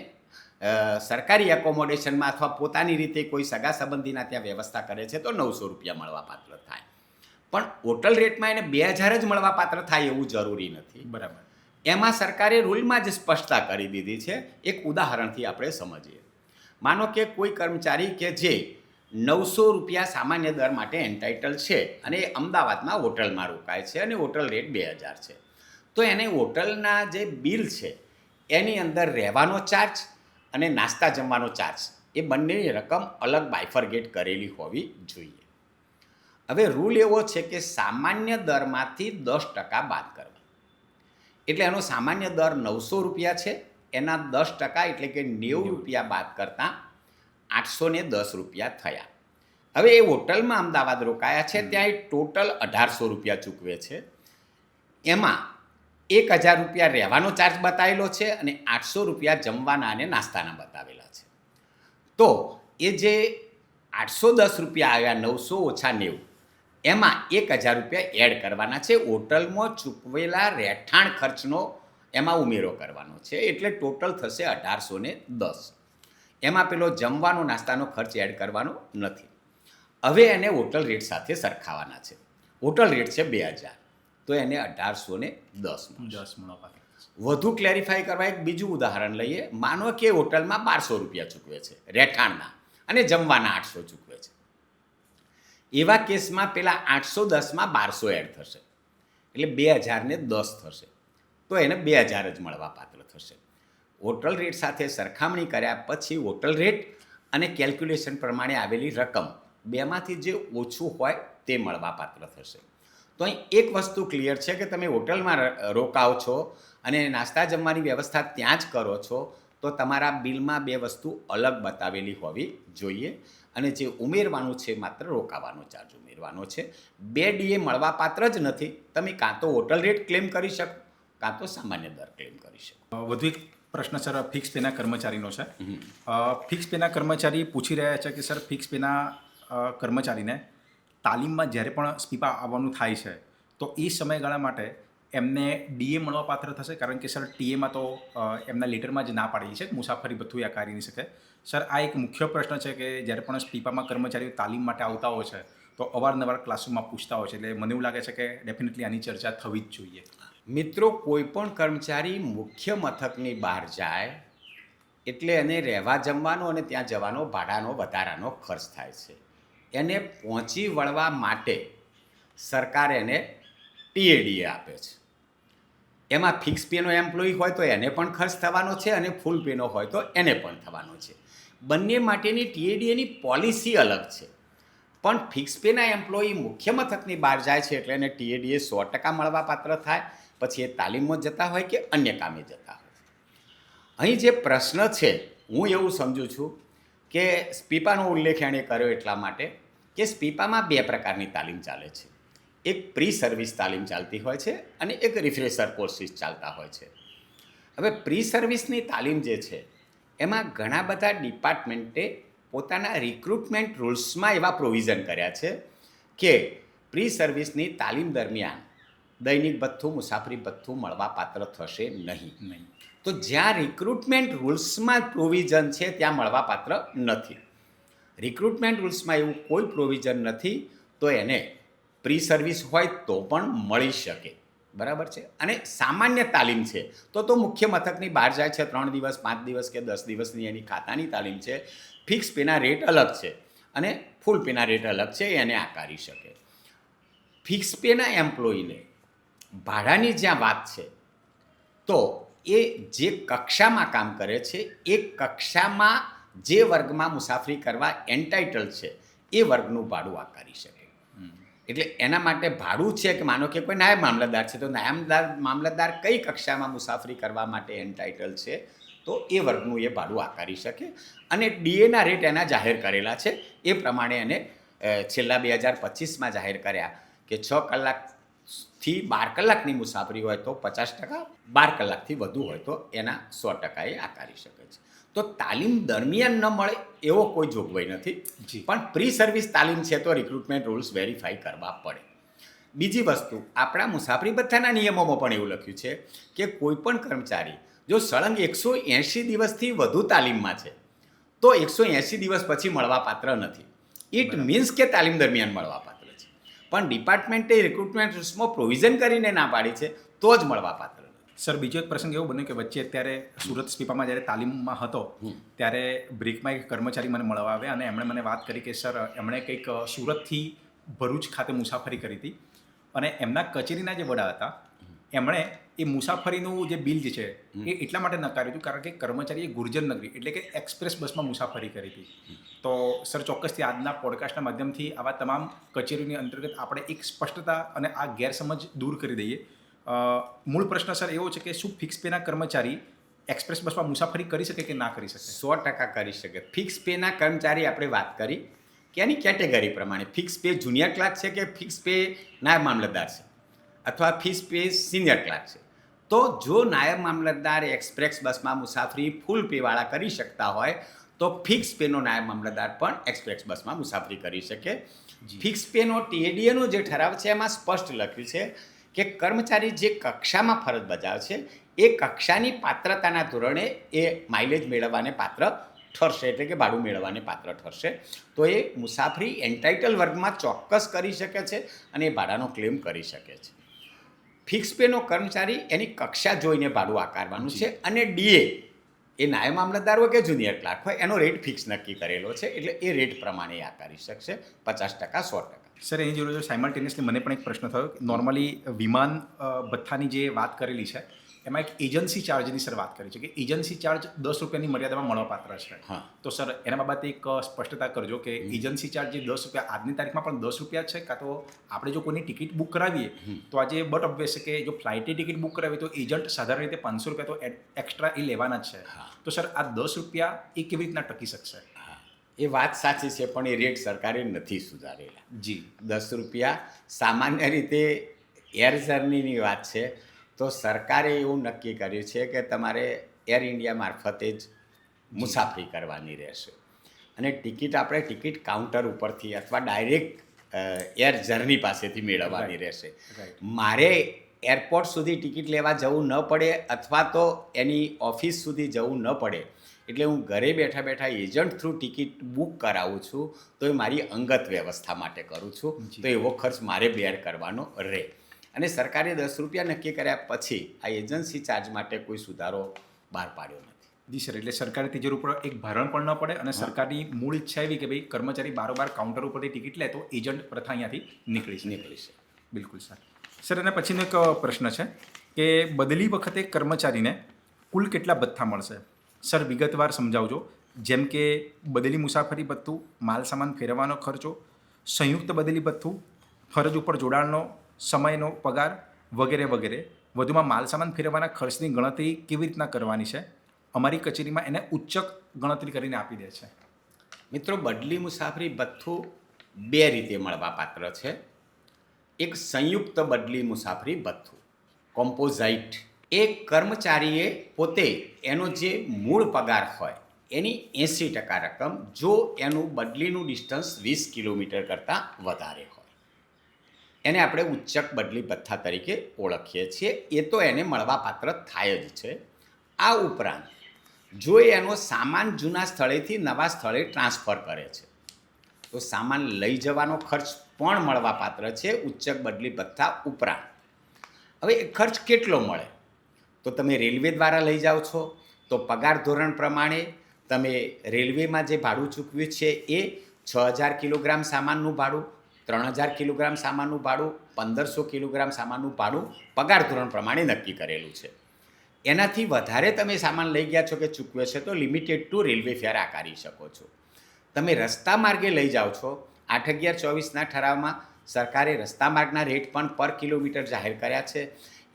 Speaker 2: સરકારી એકોમોડેશનમાં અથવા પોતાની રીતે કોઈ સગા સંબંધીના ત્યાં વ્યવસ્થા કરે છે તો 900 રૂપિયા મળવાપાત્ર થાય. પણ હોટલ રેટમાં એને 2000 જ મળવાપાત્ર થાય એવું જરૂરી નથી.
Speaker 1: બરાબર.
Speaker 2: એમાં સરકારે રૂલમાં જ સ્પષ્ટતા કરી દીધી છે. એક ઉદાહરણથી આપણે સમજીએ. માનો કે કોઈ કર્મચારી કે જે 900 રૂપિયા સામાન્ય દર માટે એન્ટાઇટલ છે અને એ અમદાવાદમાં હોટલમાં રોકાય છે અને હોટલ રેટ 2000 છે, તો એને હોટલના જે બિલ છે એની અંદર રહેવાનો ચાર્જ અને નાસ્તા જમવાનો ચાર્જ એ બંનેની રકમ અલગ બાયફર્ગેટ કરેલી હોવી જોઈએ. હવે રૂલ એવો છે કે સામાન્ય દરમાંથી 10% બાદ કરવા. એટલે એનો સામાન્ય દર 900 રૂપિયા છે, એના 10% એટલે કે 90 રૂપિયા બાદ કરતાં 810 રૂપિયા થયા. હવે એ હોટલમાં અમદાવાદ રોકાયા છે, ત્યાં એ ટોટલ 1800 રૂપિયા ચૂકવે છે. એમાં 1000 રૂપિયા રહેવાનો ચાર્જ બતાવેલો છે અને 800 રૂપિયા જમવાના અને નાસ્તાના બતાવેલા છે. તો એ જે 810 રૂપિયા આવ્યા, 900 ઓછા 90, એમાં 1000 રૂપિયા એડ કરવાના છે. હોટલમાં ચૂકવેલા રહેઠાણ ખર્ચનો એમાં ઉમેરો કરવાનો છે, એટલે ટોટલ થશે 1810. એમાં પેલો જમવાનો નાસ્તાનો ખર્ચ એડ કરવાનો નથી. હવે એને હોટલ રેટ સાથે સરખાવાના છે. હોટલ રેટ છે 2000, તો એને 1810
Speaker 1: મળવાપાત્ર.
Speaker 2: વધુ ક્લેરિફાઈ કરવા એક બીજું ઉદાહરણ લઈએ. માનો કે હોટલમાં 1200 રૂપિયા ચૂકવે છે રહેઠાણના અને જમવાના 800 ચૂકવે છે. એવા કેસમાં પેલા 810માં 1200 એડ થશે એટલે 2010 થશે, તો એને 2000 જ મળવાપાત્ર થશે. હોટલ રેટ સાથે સરખામણી કર્યા પછી હોટલ રેટ અને કેલ્ક્યુલેશન પ્રમાણે આવેલી રકમ બેમાંથી જે ઓછું હોય તે મળવાપાત્ર થશે. તો અહીં એક વસ્તુ ક્લિયર છે કે તમે હોટલમાં રોકાઓ છો અને નાસ્તા જમવાની વ્યવસ્થા ત્યાં જ કરો છો તો તમારા બિલમાં 2 વસ્તુ અલગ બતાવેલી હોવી જોઈએ અને જે ઉમેરવાનું છે માત્ર રોકાવાનો ચાર્જ ઉમેરવાનો છે. 2 ડીએ મળવાપાત્ર જ નથી. તમે કાં તો હોટલ રેટ ક્લેમ કરી શકો કાં તો સામાન્ય દર ક્લેમ કરી શકો.
Speaker 1: વધુ એક પ્રશ્ન સર ફિક્સ પેના કર્મચારીનો છે. ફિક્સ પેના કર્મચારી પૂછી રહ્યા છે કે સર, ફિક્સ પેના કર્મચારીને તાલીમમાં જ્યારે પણ સ્પીપા આવવાનું થાય છે તો એ સમયગાળા માટે એમને ડીએ મળવાપાત્ર થશે? કારણ કે સર, ટીએમાં તો એમના લેટરમાં જ ના પાડેલી છે મુસાફરી ભથ્થું આકારી નહીં શકે. સર, આ એક મુખ્ય પ્રશ્ન છે કે જ્યારે પણ સ્પીપામાં કર્મચારીઓ તાલીમ માટે આવતા હોય છે તો અવારનવાર ક્લાસરૂમમાં પૂછતા હોય છે, એટલે મને એવું લાગે છે કે ડેફિનેટલી આની ચર્ચા થવી જ જોઈએ.
Speaker 2: મિત્રો, કોઈ પણ કર્મચારી મુખ્ય મથકની બહાર જાય એટલે એને રહેવા જમવાનો અને ત્યાં જવાનો ભાડાનો વધારાનો ખર્ચ થાય છે. એને પહોંચી વળવા માટે સરકાર એને ટીએડીએ આપે છે. એમાં ફિક્સ પેનો એમ્પ્લોય હોય તો એને પણ ખર્ચ થવાનો છે અને ફૂલ પેનો હોય તો એને પણ થવાનો છે. બંને માટેની ટીએડીએની પોલિસી અલગ છે. પણ ફિક્સ પેના એમ્પ્લોયી મુખ્ય મથકની બહાર જાય છે એટલે એને ટીએડીએ 100% મળવાપાત્ર થાય, પછી એ તાલીમમાં જતા હોય કે અન્ય કામે જતા હોય. અહીં જે પ્રશ્ન છે, હું એવું સમજું છું કે સ્પીપાનો ઉલ્લેખ એણે કર્યો એટલા માટે કે સ્પીપામાં 2 પ્રકારની તાલીમ ચાલે છે. એક પ્રી સર્વિસ તાલીમ ચાલતી હોય છે અને એક રિફ્રેશર કોર્સિસ ચાલતા હોય છે. હવે પ્રી સર્વિસની તાલીમ જે છે એમાં ઘણા બધા ડિપાર્ટમેન્ટે પોતાના રિક્રુટમેન્ટ રૂલ્સમાં એવા પ્રોવિઝન કર્યા છે કે પ્રી સર્વિસની તાલીમ દરમિયાન દૈનિક ભથ્થું મુસાફરી ભથ્થું મળવાપાત્ર થશે નહીં. તો જ્યાં રિક્રુટમેન્ટ રૂલ્સમાં પ્રોવિઝન છે ત્યાં મળવાપાત્ર નથી. રિક્રુટમેન્ટ રૂલ્સમાં એવું કોઈ પ્રોવિઝન નથી તો એને પ્રી સર્વિસ હોય તો પણ મળી શકે. બરાબર છે. અને સામાન્ય તાલીમ છે તો મુખ્ય મથકની બહાર જાય છે 3 દિવસ 5 દિવસ કે 10 દિવસની એની ખાતાની તાલીમ છે. ફિક્સ પેના રેટ અલગ છે અને ફૂલ પેના રેટ અલગ છે, એને આકારી શકે. ફિક્સ પેના એમ્પ્લોયીને ભાડાની જ્યાં વાત છે તો એ જે કક્ષામાં કામ કરે છે એ કક્ષામાં જે વર્ગમાં મુસાફરી કરવા એન્ટાઇટલ છે એ વર્ગનું ભાડું આકારી શકે. એટલે એના માટે ભાડું છે કે માનો કે કોઈ નાયબ મામલતદાર છે તો નાયબ મામલતદાર કઈ કક્ષામાં મુસાફરી કરવા માટે એન્ટાઇટલ છે તો એ વર્ગનું એ ભાડું આકારી શકે. અને ડીએના રેટ એના જાહેર કરેલા છે એ પ્રમાણે એને છેલ્લા 2025માં જાહેર કર્યા કે 6 કલાકથી 12 કલાકની મુસાફરી હોય તો 50%, 12 કલાકથી વધુ હોય તો એના 100% એ આકારી શકે છે. તો તાલીમ દરમિયાન ન મળે એવો કોઈ જોગવાઈ નથી, પણ પ્રી સર્વિસ તાલીમ છે તો રિક્રુટમેન્ટ રૂલ્સ વેરીફાઈ કરવા પડે. બીજી વસ્તુ, આપણા મુસાફરી ભથ્થાના નિયમોમાં પણ એવું લખ્યું છે કે કોઈ પણ કર્મચારી જો સળંગ 180 દિવસથી વધુ તાલીમમાં છે તો 180 દિવસ પછી મળવાપાત્ર નથી. ઇટ મીન્સ કે તાલીમ દરમિયાન મળવાપાત્ર છે, પણ ડિપાર્ટમેન્ટે રિક્રુટમેન્ટ રૂલ્સમાં પ્રોવિઝન કરીને ના પાડી છે તો જ મળવાપાત્ર.
Speaker 1: સર, બીજો એક પ્રસંગ એવો બન્યો કે વચ્ચે અત્યારે સુરત સ્પીપામાં જ્યારે તાલીમમાં હતો ત્યારે બ્રેકમાં એક કર્મચારી મને મળવા આવ્યા અને એમણે મને વાત કરી કે સર એમણે કંઈક સુરતથી ભરૂચ ખાતે મુસાફરી કરી હતી અને એમના કચેરીના જે વડા હતા એમણે એ મુસાફરીનું જે બિલ જે છે એ એટલા માટે નકાર્યું હતું કારણ કે કર્મચારીએ ગુર્જર નગરી એટલે કે એક્સપ્રેસ બસમાં મુસાફરી કરી હતી. તો સર, ચોક્કસથી આજના પોડકાસ્ટના માધ્યમથી આવા તમામ કચેરીઓની અંતર્ગત આપણે એક સ્પષ્ટતા અને આ ગેરસમજ દૂર કરી દઈએ. મૂળ પ્રશ્ન સર એવો છે કે શું ફિક્સ પેના કર્મચારી એક્સપ્રેસ બસમાં મુસાફરી કરી શકે કે ના કરી શકે?
Speaker 2: 100% કરી શકે. ફિક્સ પેના કર્મચારી આપણે વાત કરી કે એની કેટેગરી પ્રમાણે ફિક્સ પે જુનિયર ક્લાર્ક છે કે ફિક્સ પે નાયબ મામલતદાર છે અથવા ફિક્સ પે સિનિયર ક્લાર્ક છે. તો જો નાયબ મામલતદાર એક્સપ્રેસ બસમાં મુસાફરી ફૂલ પેવાળા કરી શકતા હોય તો ફિક્સ પેનો નાયબ મામલતદાર પણ એક્સપ્રેસ બસમાં મુસાફરી કરી શકે. ફિક્સ પેનો ટીએડીએનો જે ઠરાવ છે એમાં સ્પષ્ટ લખ્યું છે કે કર્મચારી જે કક્ષામાં ફરજ બજાવે છે એ કક્ષાની પાત્રતાના ધોરણે એ માઇલેજ મેળવવાને પાત્ર ઠરશે, એટલે કે ભાડું મેળવવાને પાત્ર ઠરશે. તો એ મુસાફરી એન્ટાઇટલ વર્ગમાં ચોક્કસ કરી શકે છે અને એ ભાડાનો ક્લેમ કરી શકે છે. ફિક્સ પેનો કર્મચારી એની કક્ષા જોઈને ભાડું આકારવાનું છે અને ડીએ એ નાયબ મામલતદાર હોય કે જુનિયર ક્લાર્ક હોય એનો રેટ ફિક્સ નક્કી કરેલો છે, એટલે એ રેટ પ્રમાણે એ આકારી શકશે 50%, 100%.
Speaker 1: સર, એની જોડે સાયમલ્ટેનિયસલી મને પણ એક પ્રશ્ન થયો. નોર્મલી વિમાન ભથ્થાની જે વાત કરેલી છે એમાં એક એજન્સી ચાર્જની સર વાત કરી છે કે એજન્સી ચાર્જ 10 રૂપિયાની મર્યાદામાં મળવાપાત્ર છે. તો સર એના બાબતે એક સ્પષ્ટતા કરજો કે એજન્સી ચાર્જ જે 10 રૂપિયા આજની તારીખમાં પણ 10 રૂપિયા છે, કાં તો આપણે જો કોઈની ટિકિટ બુક કરાવીએ તો આજે બટ ઓબ્વિયસ છે કે જો ફ્લાઇટની ટિકિટ બુક કરાવીએ તો એજન્ટ સાધારણ રીતે 500 રૂપિયા તો એક્સ્ટ્રા એ લેવાના જ છે. તો સર આ 10 રૂપિયા એ કેવી રીતના ટકી શકશે?
Speaker 2: એ વાત સાચી છે, પણ એ રેટ સરકારે નથી સુધારેલા.
Speaker 1: જી,
Speaker 2: 10 રૂપિયા સામાન્ય રીતે એર જર્નીની વાત છે તો સરકારે એવું નક્કી કર્યું છે કે તમારે એર ઇન્ડિયા મારફતે જ મુસાફરી કરવાની રહેશે અને ટિકિટ આપણે ટિકિટ કાઉન્ટર ઉપરથી અથવા ડાયરેક્ટ એર જર્ની પાસેથી મેળવવાની રહેશે. મારે એરપોર્ટ સુધી ટિકિટ લેવા જવું ન પડે અથવા તો એની ઓફિસ સુધી જવું ન પડે, એટલે હું ઘરે બેઠા બેઠા એજન્ટ થ્રુ ટિકિટ બુક કરાવું છું તો એ મારી અંગત વ્યવસ્થા માટે કરું છું, તો એવો ખર્ચ મારે બેર કરવાનો રહે. અને સરકારે 10 રૂપિયા નક્કી કર્યા પછી આ એજન્સી ચાર્જ માટે કોઈ સુધારો બહાર પાડ્યો નથી.
Speaker 1: જી સર, એટલે સરકારે તિજોરી ઉપર એક ભારણ પણ ન પડે અને સરકારની મૂળ ઈચ્છા એવી કે ભાઈ કર્મચારી બારોબાર કાઉન્ટર ઉપરથી ટિકિટ લે તો એજન્ટ પ્રથા અહીંયાથી નીકળી છે. બિલકુલ સર. સર, એના પછીનો એક પ્રશ્ન છે કે બદલી વખતે કર્મચારીને કુલ કેટલા ભથ્થા મળશે? સર, વિગતવાર સમજાવજો. જેમ કે બદલી મુસાફરી ભથ્થું, માલ સામાન ફેરવવાનો ખર્ચો, સંયુક્ત બદલી ભથ્થું, ફરજ ઉપર જોડાણનો સમયનો પગાર વગેરે વગેરે. વધુમાં માલ સામાન ફેરવવાના ખર્ચની ગણતરી કેવી રીતના કરવાની છે? અમારી કચેરીમાં એને ઉચ્ચક ગણતરી કરીને આપી દે છે.
Speaker 2: મિત્રો, બદલી મુસાફરી ભથ્થું 2 રીતે મળવાપાત્ર છે. એક સંયુક્ત બદલી મુસાફરી ભથ્થું કોમ્પોઝાઇટ. એ કર્મચારીએ પોતે એનો જે મૂળ પગાર હોય એની 80% રકમ જો એનું બદલીનું ડિસ્ટન્સ 20 કિલોમીટર કરતાં વધારે હોય. એને આપણે ઉચ્ચક બદલી ભથ્થા તરીકે ઓળખીએ છીએ. એ તો એને મળવાપાત્ર થાય જ છે. આ ઉપરાંત જો એનો સામાન જૂના સ્થળેથી નવા સ્થળે ટ્રાન્સફર કરે છે તો સામાન લઈ જવાનો ખર્ચ પણ મળવાપાત્ર છે ઉચ્ચક બદલી ભથ્થા ઉપરાંત. હવે એ ખર્ચ કેટલો મળે? તો તમે રેલવે દ્વારા લઈ જાઓ છો તો પગાર ધોરણ પ્રમાણે તમે રેલવેમાં જે ભાડું ચૂકવ્યું છે એ 6000 કિલોગ્રામ સામાનનું ભાડું, 3000 કિલોગ્રામ સામાનનું ભાડું, 1500 કિલોગ્રામ સામાનનું ભાડું પગાર ધોરણ પ્રમાણે નક્કી કરેલું છે. એનાથી વધારે તમે સામાન લઈ ગયા છો કે ચૂકવ્યો છે તો લિમિટેડ ટુ રેલવે ફેર આકારી શકો છો. તમે રસ્તા માર્ગે લઈ જાઓ છો, 8/11/24ના ઠરાવમાં સરકારે રસ્તા માર્ગના રેટ પણ પર કિલોમીટર જાહેર કર્યા છે.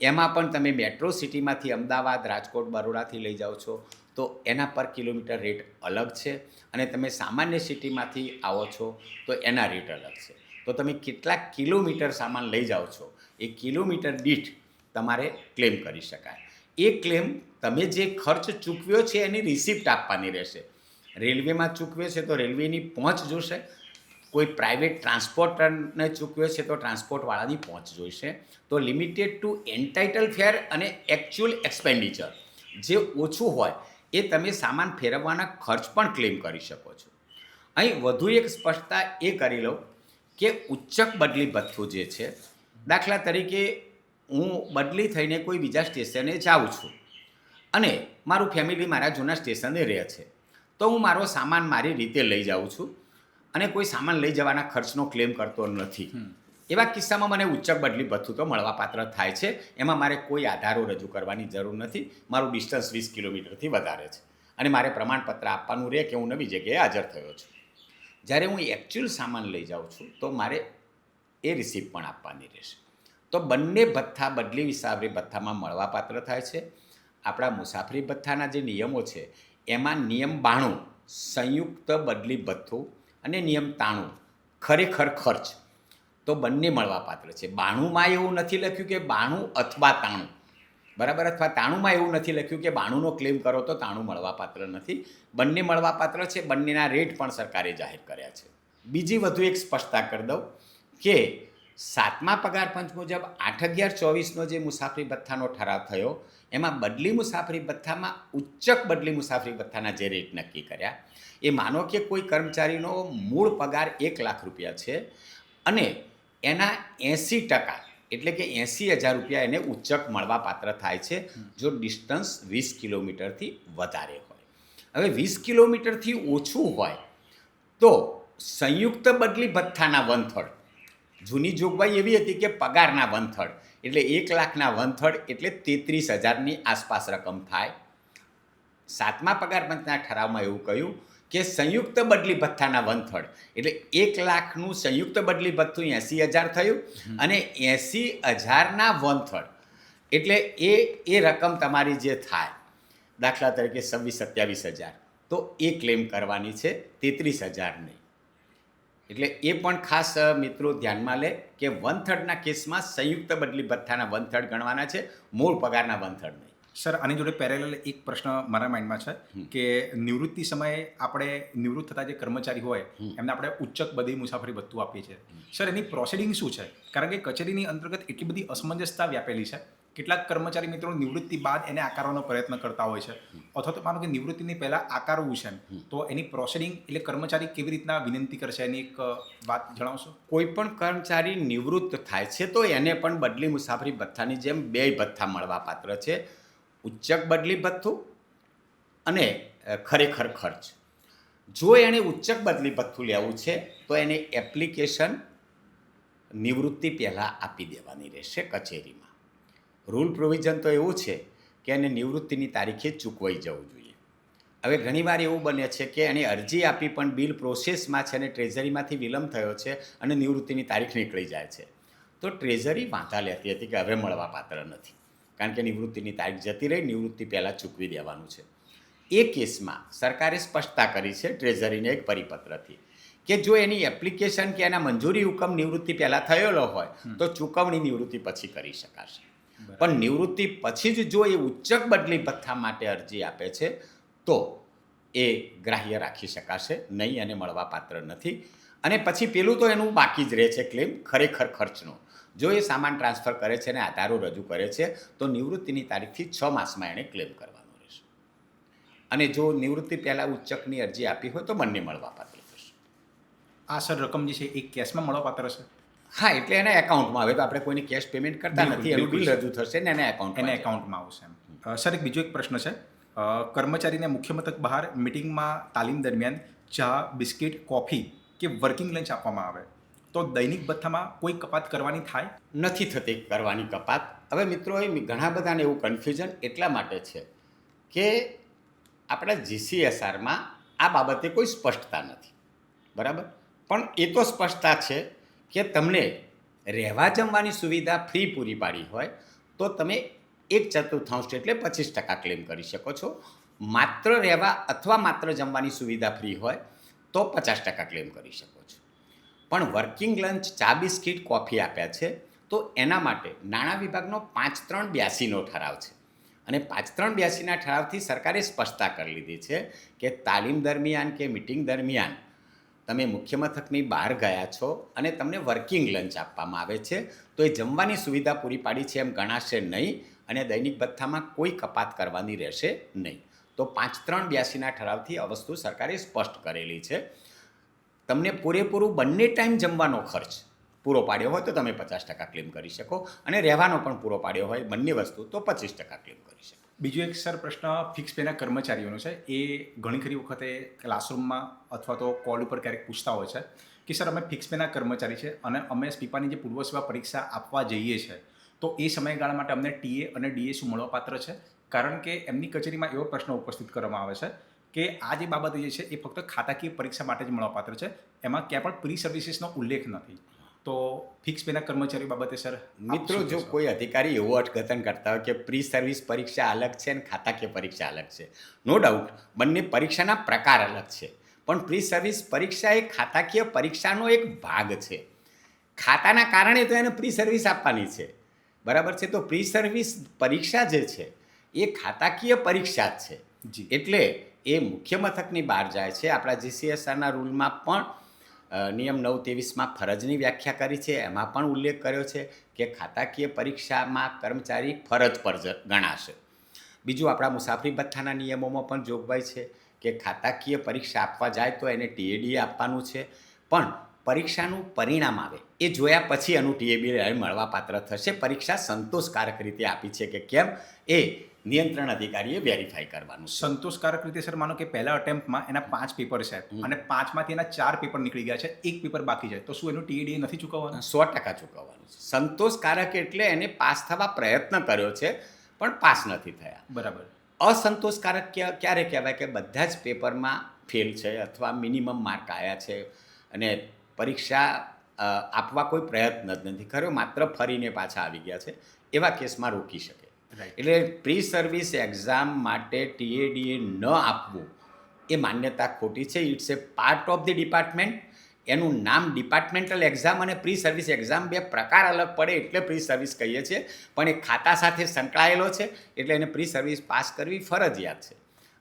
Speaker 2: એમાં પણ તમે મેટ્રો સિટીમાંથી અમદાવાદ, રાજકોટ, બરોડાથી લઈ જાઓ છો તો એના પર કિલોમીટર રેટ અલગ છે, અને તમે સામાન્ય સિટીમાંથી આવો છો તો એના રેટ અલગ છે. તો તમે કેટલા કિલોમીટર સામાન લઈ જાઓ છો એ કિલોમીટર દીઠ તમારે ક્લેમ કરી શકાય. એ ક્લેમ તમે જે ખર્ચ ચૂકવ્યો છે એની રિસિપ્ટ આપવાની રહેશે. રેલવેમાં ચૂકવ્યો છે તો રેલવેની પહોંચ જોશે, કોઈ પ્રાઇવેટ ટ્રાન્સપોર્ટરને ચૂકવ્યો છે તો ટ્રાન્સપોર્ટવાળાની પહોંચ જોઈશે. તો લિમિટેડ ટુ એન્ટાઇટલ ફેર અને એકચ્યુઅલ એક્સપેન્ડિચર જે ઓછું હોય એ તમે સામાન ફેરવવાના ખર્ચ પણ ક્લેમ કરી શકો છો. અહીં વધુ એક સ્પષ્ટતા એ કરી લઉં કે ઉચ્ચક બદલી ભથ્થું જે છે, દાખલા તરીકે હું બદલી થઈને કોઈ બીજા સ્ટેશને જાઉં છું અને મારું ફેમિલી મારા જૂના સ્ટેશને રહે છે તો હું મારો સામાન મારી રીતે લઈ જાઉં છું અને કોઈ સામાન લઈ જવાના ખર્ચનો ક્લેમ કરતો નથી. એવા કિસ્સામાં મને ઉચ્ચક બદલી ભથ્થું તો મળવાપાત્ર થાય છે. એમાં મારે કોઈ આધારો રજૂ કરવાની જરૂર નથી. મારું ડિસ્ટન્સ 20 કિલોમીટરથી વધારે છે અને મારે પ્રમાણપત્ર આપવાનું રહે કે હું નવી જગ્યાએ હાજર થયો છું. જ્યારે હું એકચ્યુઅલ સામાન લઈ જાઉં છું તો મારે એ રિસિપ્ટ પણ આપવાની રહેશે. તો બંને ભથ્થા બદલી મુસાફરી ભથ્થામાં મળવાપાત્ર થાય છે. આપણા મુસાફરી ભથ્થાના જે નિયમો છે એમાં નિયમ 92 સંયુક્ત બદલી ભથ્થું અને નિયમ 93 ખરેખર ખર્ચ તો બંને મળવાપાત્ર છે. 92માં એવું નથી લખ્યું કે 92 અથવા 93, બરાબર, અથવા 93માં એવું નથી લખ્યું કે 92નો ક્લેમ કરો તો 93 મળવાપાત્ર નથી. બંને મળવાપાત્ર છે. બંનેના રેટ પણ સરકારે જાહેર કર્યા છે. બીજી વધુ એક સ્પષ્ટતા કરી દઉં કે 7મા પગાર પંચ મુજબ 8/11/24નો જે મુસાફરી ભથ્થાનો ઠરાવ થયો એમાં બદલી મુસાફરી ભથ્થામાં ઉચ્ચક બદલી મુસાફરી ભથ્થાના જે રેટ નક્કી કર્યા એ માનો કે કોઈ કર્મચારીનો મૂળ પગાર 1 લાખ રૂપિયા છે અને એના 80% એટલે કે 80,000 રૂપિયા એને ઉચ્ચક મળવાપાત્ર થાય છે જો ડિસ્ટન્સ 20 કિલોમીટરથી વધારે હોય. હવે 20 કિલોમીટરથી ઓછું હોય તો સંયુક્ત બદલી ભથ્થાના 1/3, જૂની જોગવાઈ એવી હતી કે પગારના 1/3 એટલે 1 લાખના 1/3 એટલે 33,000ની આસપાસ રકમ થાય. 7મા પગાર પંચના ઠરાવમાં એવું કહ્યું કે સંયુક્ત બદલી ભથ્થાના 1/3 એટલે 1 લાખનું સંયુક્ત બદલી ભથ્થું 80,000 થયું અને 80,000ના 1/3 એટલે એ રકમ તમારી જે થાય, દાખલા તરીકે 26-27,000, તો એ ક્લેમ કરવાની છે, 33,000 નહીં. એટલે એ પણ ખાસ મિત્રો ધ્યાનમાં લે કે 1/3ના કેસમાં સંયુક્ત બદલી ભથ્થાના 1/3 ગણવાના છે, મૂળ પગારના 1/3 નહીં.
Speaker 1: સર, આની જોડે પેરેલલ એક પ્રશ્ન મારા માઇન્ડમાં છે કે નિવૃત્તિ સમયે આપણે નિવૃત્ત થતા જે કર્મચારી હોય એમને આપણે ઉચ્ચક બદલી મુસાફરી ભથ્થું આપીએ છીએ. સર, એની પ્રોસિડિંગ શું છે? કારણ કે કચેરીની અંતર્ગત એટલી બધી અસમંજસતા વ્યાપેલી છે. કેટલાક કર્મચારી મિત્રો નિવૃત્તિ બાદ એને આકારવાનો પ્રયત્ન કરતા હોય છે, અથવા તો માનો કે નિવૃત્તિની પહેલાં આકારવું છે તો એની પ્રોસિડિંગ એટલે કર્મચારી કેવી રીતના વિનંતી કરશે એની એક વાત જણાવશો?
Speaker 2: કોઈ પણ કર્મચારી નિવૃત્ત થાય છે તો એને પણ બદલી મુસાફરી ભથ્થાની જેમ 2 ભથ્થા મળવાપાત્ર છે, ઉચ્ચક બદલી ભથ્થું અને ખરેખર ખર્ચ. જો એણે ઉચ્ચક બદલી ભથ્થું લેવું છે તો એને એપ્લિકેશન નિવૃત્તિ પહેલાં આપી દેવાની રહેશે કચેરીમાં. રૂલ પ્રોવિઝન તો એવું છે કે એને નિવૃત્તિની તારીખે ચૂકવાઈ જવું જોઈએ. હવે ઘણીવાર એવું બને છે કે એણે અરજી આપી પણ બિલ પ્રોસેસમાં છે અને ટ્રેઝરીમાંથી વિલંબ થયો છે અને નિવૃત્તિની તારીખ નીકળી જાય છે તો ટ્રેઝરી વાંધા લેતી હતી કે હવે મળવાપાત્ર નથી, કારણ કે નિવૃત્તિની તારીખ જતી રહી, નિવૃત્તિ પહેલાં ચૂકવી દેવાનું છે. એ કેસમાં સરકારે સ્પષ્ટતા કરી છે ટ્રેઝરીને એક પરિપત્રથી કે જો એની એપ્લિકેશન કે એના મંજૂરી હુકમ નિવૃત્તિ પહેલાં થયેલો હોય તો ચૂકવણી નિવૃત્તિ પછી કરી શકાશે. પણ નિવૃત્તિ પછી જ જો એ ઉચ્ચક બદલી ભથ્થા માટે અરજી આપે છે તો એ ગ્રાહ્ય રાખી શકાશે નહીં અને મળવાપાત્ર નથી. અને પછી પેલું તો એનું બાકી જ રહે છે ક્લેમ ખરેખર ખર્ચનો. જો એ સામાન ટ્રાન્સફર કરે છે અને આધારો રજૂ કરે છે તો નિવૃત્તિની તારીખથી 6 માસમાં એણે ક્લેમ કરવાનો રહેશે. અને જો નિવૃત્તિ પહેલાં ઉચ્ચકની અરજી આપી હોય તો બંને મળવાપાત્ર થશે.
Speaker 1: આ સર રકમ જે છે એ કેશમાં મળવાપાત્ર છે?
Speaker 2: હા, એટલે એના એકાઉન્ટમાં. હવે તો આપણે કોઈને કેશ પેમેન્ટ કરતા
Speaker 1: બિલકુલ,
Speaker 2: નથી, એનું બિલ
Speaker 1: બિલકુલ.
Speaker 2: રજૂ થશે ને એના
Speaker 1: એને એકાઉન્ટમાં આવશે એમ. સર એક બીજો એક પ્રશ્ન છે. કર્મચારીને મુખ્ય મથક બહાર મિટિંગમાં તાલીમ દરમિયાન ચા, બિસ્કિટ, કોફી કે વર્કિંગ લંચ આપવામાં આવે તો દૈનિક ભથ્થામાં કોઈ કપાત કરવાની થાય?
Speaker 2: નથી થતી કરવાની કપાત. હવે મિત્રો, એ ઘણા બધાને એવું કન્ફ્યુઝન એટલા માટે છે કે આપણા GCSRમાં આ બાબતે કોઈ સ્પષ્ટતા નથી, બરાબર. પણ એ તો સ્પષ્ટતા છે કે તમને રહેવા જમવાની સુવિધા ફ્રી પૂરી પાડી હોય તો તમે 1/4 એટલે 25% ક્લેમ કરી શકો છો. માત્ર રહેવા અથવા માત્ર જમવાની સુવિધા ફ્રી હોય તો 50% ક્લેમ કરી શકો છો. પણ વર્કિંગ લંચ, ચા, બિસ્કિટ, કોફી આપ્યા છે તો એના માટે નાણાં વિભાગનો 5382નો ઠરાવ છે. અને 5382ના ઠરાવથી સરકારે સ્પષ્ટતા કરી લીધી છે કે તાલીમ દરમિયાન કે મિટિંગ દરમિયાન તમે મુખ્ય મથકની બહાર ગયા છો અને તમને વર્કિંગ લંચ આપવામાં આવે છે તો એ જમવાની સુવિધા પૂરી પાડી છે એમ ગણાશે નહીં અને દૈનિક ભથ્થામાં કોઈ કપાત કરવાની રહેશે નહીં. તો 5382ના ઠરાવથી આ વસ્તુ સરકારે સ્પષ્ટ કરેલી છે. તમને પૂરેપૂરું બંને ટાઈમ જમવાનો ખર્ચ પૂરો પાડ્યો હોય તો તમે 50% ક્લેમ કરી શકો અને રહેવાનો પણ પૂરો પાડ્યો હોય બંને વસ્તુ તો 25% ક્લેમ કરી શકો.
Speaker 1: બીજો એક સર પ્રશ્ન ફિક્સ પેના કર્મચારીઓનો છે. એ ઘણી ખરી વખતે ક્લાસરૂમમાં અથવા તો કોલ ઉપર ક્યારેક પૂછતા હોય છે કે સર અમે ફિક્સ પેના કર્મચારી છે અને અમે સ્પીપાની જે પૂર્વ સેવા પરીક્ષા આપવા જઈએ છીએ તો એ સમયગાળા માટે અમને ટીએ અને ડીએ શું મળવાપાત્ર છે? કારણ કે એમની કચેરીમાં એવો પ્રશ્ન ઉપસ્થિત કરવામાં આવે છે કે આ જે બાબત જે છે એ ફક્ત ખાતાકીય પરીક્ષા માટે જ મળવાપાત્ર છે, એમાં ક્યાં પણ પ્રી સર્વિસીસનો ઉલ્લેખ નથી. તો ફિક્સ પેના કર્મચારી બાબતે સર
Speaker 2: મિત્રો, જો કોઈ અધિકારી એવું અર્થઘટન કરતા હોય કે પ્રી સર્વિસ પરીક્ષા અલગ છે અને ખાતાકીય પરીક્ષા અલગ છે, નો ડાઉટ બંને પરીક્ષાના પ્રકાર અલગ છે. પણ પ્રી સર્વિસ પરીક્ષા એ ખાતાકીય પરીક્ષાનો એક ભાગ છે. ખાતાના કારણે તો એને પ્રી સર્વિસ આપવાની છે, બરાબર છે. તો પ્રી સર્વિસ પરીક્ષા જે છે એ ખાતાકીય પરીક્ષા જ છે.
Speaker 1: જી.
Speaker 2: એટલે એ મુખ્ય મથકની બહાર જાય છે. આપણા GCSRના રૂલમાં પણ નિયમ 923માં ફરજની વ્યાખ્યા કરી છે. એમાં પણ ઉલ્લેખ કર્યો છે કે ખાતાકીય પરીક્ષામાં કર્મચારી ફરજ પર ગણાશે. બીજું, આપણા મુસાફરી ભથ્થાના નિયમોમાં પણ જોગવાઈ છે કે ખાતાકીય પરીક્ષા આપવા જાય તો એને TADA આપવાનું છે. પણ પરીક્ષાનું પરિણામ આવે એ જોયા પછી એનું TADA મળવાપાત્ર થશે. પરીક્ષા સંતોષકારક રીતે આપી છે કે કેમ એ નિયંત્રણ અધિકારીએ વેરીફાઈ કરવાનું.
Speaker 1: સંતોષકારક રીતે સર માનો કે પહેલા અટેમ્પ્ટમાં એના 5 પેપર છે અને 5માંથી એના 4 પેપર નીકળી ગયા છે, 1 પેપર બાકી છે, તો શું એનું TADA નથી ચૂકવવાનું?
Speaker 2: 100% ચૂકવવાનું છે. સંતોષકારક એટલે એને પાસ થવા પ્રયત્ન કર્યો છે પણ પાસ નથી થયા.
Speaker 1: બરાબર.
Speaker 2: અસંતોષકારક ક્યારે કહેવાય કે બધા જ પેપરમાં ફેલ છે અથવા મિનિમમ માર્ક આવ્યા છે અને પરીક્ષા આપવા કોઈ પ્રયત્ન જ નથી કર્યો, માત્ર ફરીને પાછા આવી ગયા છે, એવા કેસમાં રોકી શકે. એટલે પ્રી સર્વિસ એક્ઝામ માટે TADA ન આપવું એ માન્યતા ખોટી છે. It's a part of the department. એનું નામ ડિપાર્ટમેન્ટલ એક્ઝામ અને પ્રી સર્વિસ એક્ઝામ બે પ્રકાર અલગ પડે એટલે પ્રી સર્વિસ કહીએ છીએ. પણ એ ખાતા સાથે સંકળાયેલો છે એટલે એને પ્રી સર્વિસ પાસ કરવી ફરજિયાત છે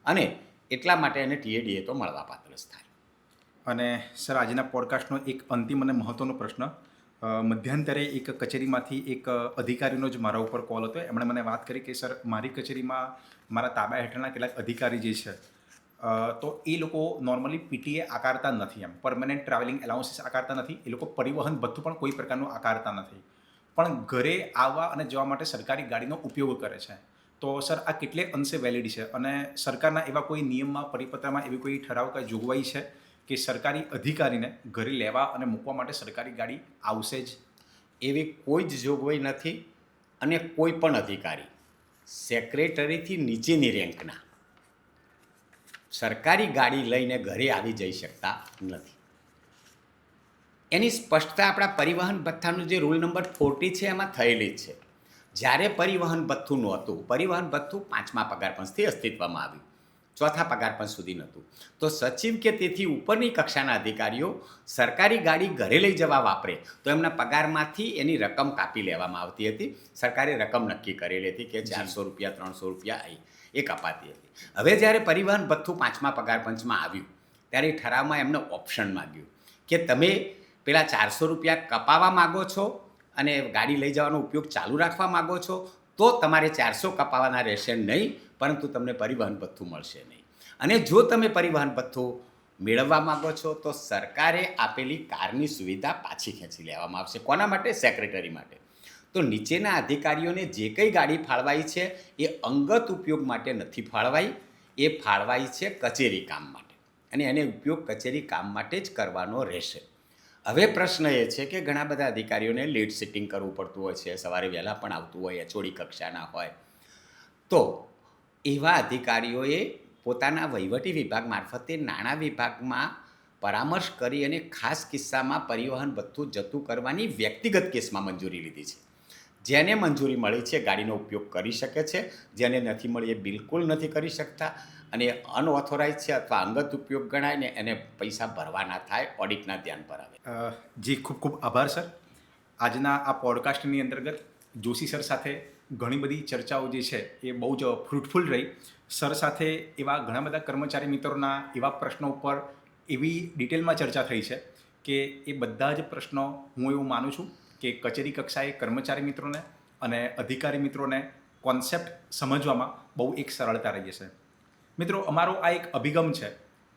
Speaker 2: અને એટલા માટે એને TADA તો મળવાપાત્ર જ થાય.
Speaker 1: અને સર આજના પોડકાસ્ટનો એક અંતિમ અને મહત્ત્વનો પ્રશ્ન. મધ્યાંતરે એક કચેરીમાંથી એક અધિકારીનો જ મારા ઉપર કોલ હતો. એમણે મને વાત કરી કે સર મારી કચેરીમાં મારા તાબા હેઠળના કેટલાક અધિકારી જે છે તો એ લોકો નોર્મલી PTA આકારતા નથી, એમ પરમનન્ટ ટ્રાવેલિંગ એલાઉન્સીસ આકારતા નથી, એ લોકો પરિવહન ભથ્થું પણ કોઈ પ્રકારનું આકારતા નથી, પણ ઘરે આવવા અને જવા માટે સરકારી ગાડીનો ઉપયોગ કરે છે. તો સર આ કેટલે અંશે વેલિડ છે અને સરકારના એવા કોઈ નિયમમાં, પરિપત્રમાં એવી કોઈ ઠરાવ કાંઈ જોગવાઈ છે કે સરકારી અધિકારીને ઘરે લેવા અને મૂકવા માટે સરકારી ગાડી આવશે જ?
Speaker 2: એવી કોઈ જ જોગવાઈ નથી અને કોઈ પણ અધિકારી સેક્રેટરીથી નીચેની રેન્કના સરકારી ગાડી લઈને ઘરે આવી જઈ શકતા નથી. એની સ્પષ્ટતા આપણા પરિવહન ભથ્થાનું જે રૂલ નંબર 40 છે એમાં થયેલી જ છે. જ્યારે પરિવહન ભથ્થું નહોતું, પરિવહન ભથ્થું 5મા પગાર પંચથી અસ્તિત્વમાં આવ્યું, 4થા પગાર પંચ સુધી નહોતું, તો સચિવ કે તેથી ઉપરની કક્ષાના અધિકારીઓ સરકારી ગાડી ઘરે લઈ જવા વાપરે તો એમના પગારમાંથી એની રકમ કાપી લેવામાં આવતી હતી. સરકારે રકમ નક્કી કરેલી હતી કે 400 રૂપિયા, 300 રૂપિયા આવી. એ કપાતી હતી. હવે જ્યારે પરિવહન ભથ્થું 5મા પગાર પંચમાં આવ્યું ત્યારે એ ઠરાવમાં એમને ઓપ્શન માગ્યું કે તમે પેલા 400 રૂપિયા કપાવવા માગો છો અને ગાડી લઈ જવાનો ઉપયોગ ચાલુ રાખવા માગો છો તો તમારે 400 કપાવવાના રહેશે નહીં, પરંતુ તમને પરિવહન ભથ્થું મળશે નહીં. અને જો તમે પરિવહન ભથ્થું મેળવવા માગો છો તો સરકારે આપેલી કારની સુવિધા પાછી ખેંચી લેવામાં આવશે. કોના માટે? સેક્રેટરી માટે. તો નીચેના અધિકારીઓને જે કંઈ ગાડી ફાળવાઈ છે એ અંગત ઉપયોગ માટે નથી ફાળવાઈ, એ ફાળવાઈ છે કચેરી કામ માટે, અને એને ઉપયોગ કચેરી કામ માટે જ કરવાનો રહેશે. હવે પ્રશ્ન એ છે કે ઘણા બધા અધિકારીઓને લેટ સિટિંગ કરવું પડતું હોય છે, સવારે વહેલા પણ આવતું હોય, એચઓડી કક્ષાના હોય, તો એવા અધિકારીઓએ પોતાના વહીવટી વિભાગ મારફતે નાણાં વિભાગમાં પરામર્શ કરી અને ખાસ કિસ્સામાં પરિવહન ભથ્થું જતું કરવાની વ્યક્તિગત કેસમાં મંજૂરી લીધી છે. જેને મંજૂરી મળી છે ગાડીનો ઉપયોગ કરી શકે છે, જેને નથી મળી એ બિલકુલ નથી કરી શકતા, અને અનઓથોરાઇઝ છે અથવા અંગત ઉપયોગ ગણાય ને એને પૈસા ભરવા ના થાય, ઓડિટના ધ્યાન પર આવે.
Speaker 1: જી ખૂબ ખૂબ આભાર સર. આજના આ પોડકાસ્ટની અંતર્ગત જોશી સર સાથે ઘણી બધી ચર્ચાઓ જે છે એ બહુ જ ફ્રૂટફુલ રહી. સર સાથે એવા ઘણા બધા કર્મચારી મિત્રોના એવા પ્રશ્નો ઉપર એવી ડિટેલમાં ચર્ચા થઈ છે કે એ બધા જ પ્રશ્નો હું એવું માનું છું કે કચેરી કક્ષાએ કર્મચારી મિત્રોને અને અધિકારી મિત્રોને કોન્સેપ્ટ સમજવામાં બહુ એક સરળતા રહી જશે. મિત્રો, અમારો આ એક અભિગમ છે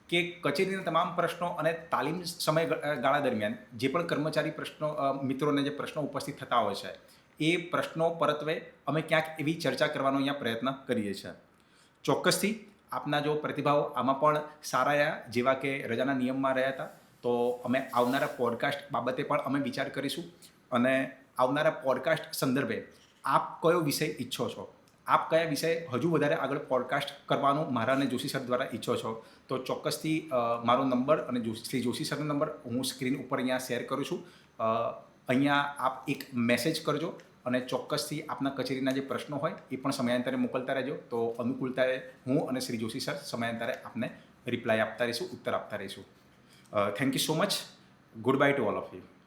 Speaker 1: કે કચેરીના તમામ પ્રશ્નો અને તાલીમ સમયગાળા દરમિયાન જે પણ કર્મચારી મિત્રોને જે પ્રશ્નો ઉપસ્થિત થતા હોય છે એ પ્રશ્નો પરત્વે અમે ક્યાંક એવી ચર્ચા કરવાનો અહીંયા પ્રયત્ન કરીએ છીએ. ચોક્કસથી આપના જો પ્રતિભાવ આમાં પણ સારા રહ્યા, જેવા કે રજાના નિયમમાં રહ્યા હતા, તો અમે આવનારા પોડકાસ્ટ બાબતે પણ અમે વિચાર કરીશું. અને આવનારા પોડકાસ્ટ સંદર્ભે આપ કયો વિષય ઈચ્છો છો, આપ કયા વિષય હજુ વધારે આગળ પોડકાસ્ટ કરવાનું મારા અને જોશી સર દ્વારા ઈચ્છો છો, તો ચોક્કસથી મારો નંબર અને શ્રી જોશી સરનો નંબર હું સ્ક્રીન ઉપર અહીંયા શેર કરું છું. અહીંયા આપ એક મેસેજ કરજો અને ચોક્કસથી આપના કચેરીના જે પ્રશ્નો હોય એ પણ સમયાંતરે મોકલતા રહેજો. તો અનુકૂળતાએ હું અને શ્રી જોશી સર સમયાંતરે આપને રિપ્લાય આપતા રહીશું, ઉત્તર આપતા રહીશું. Thank you so much. Good bye to all of you.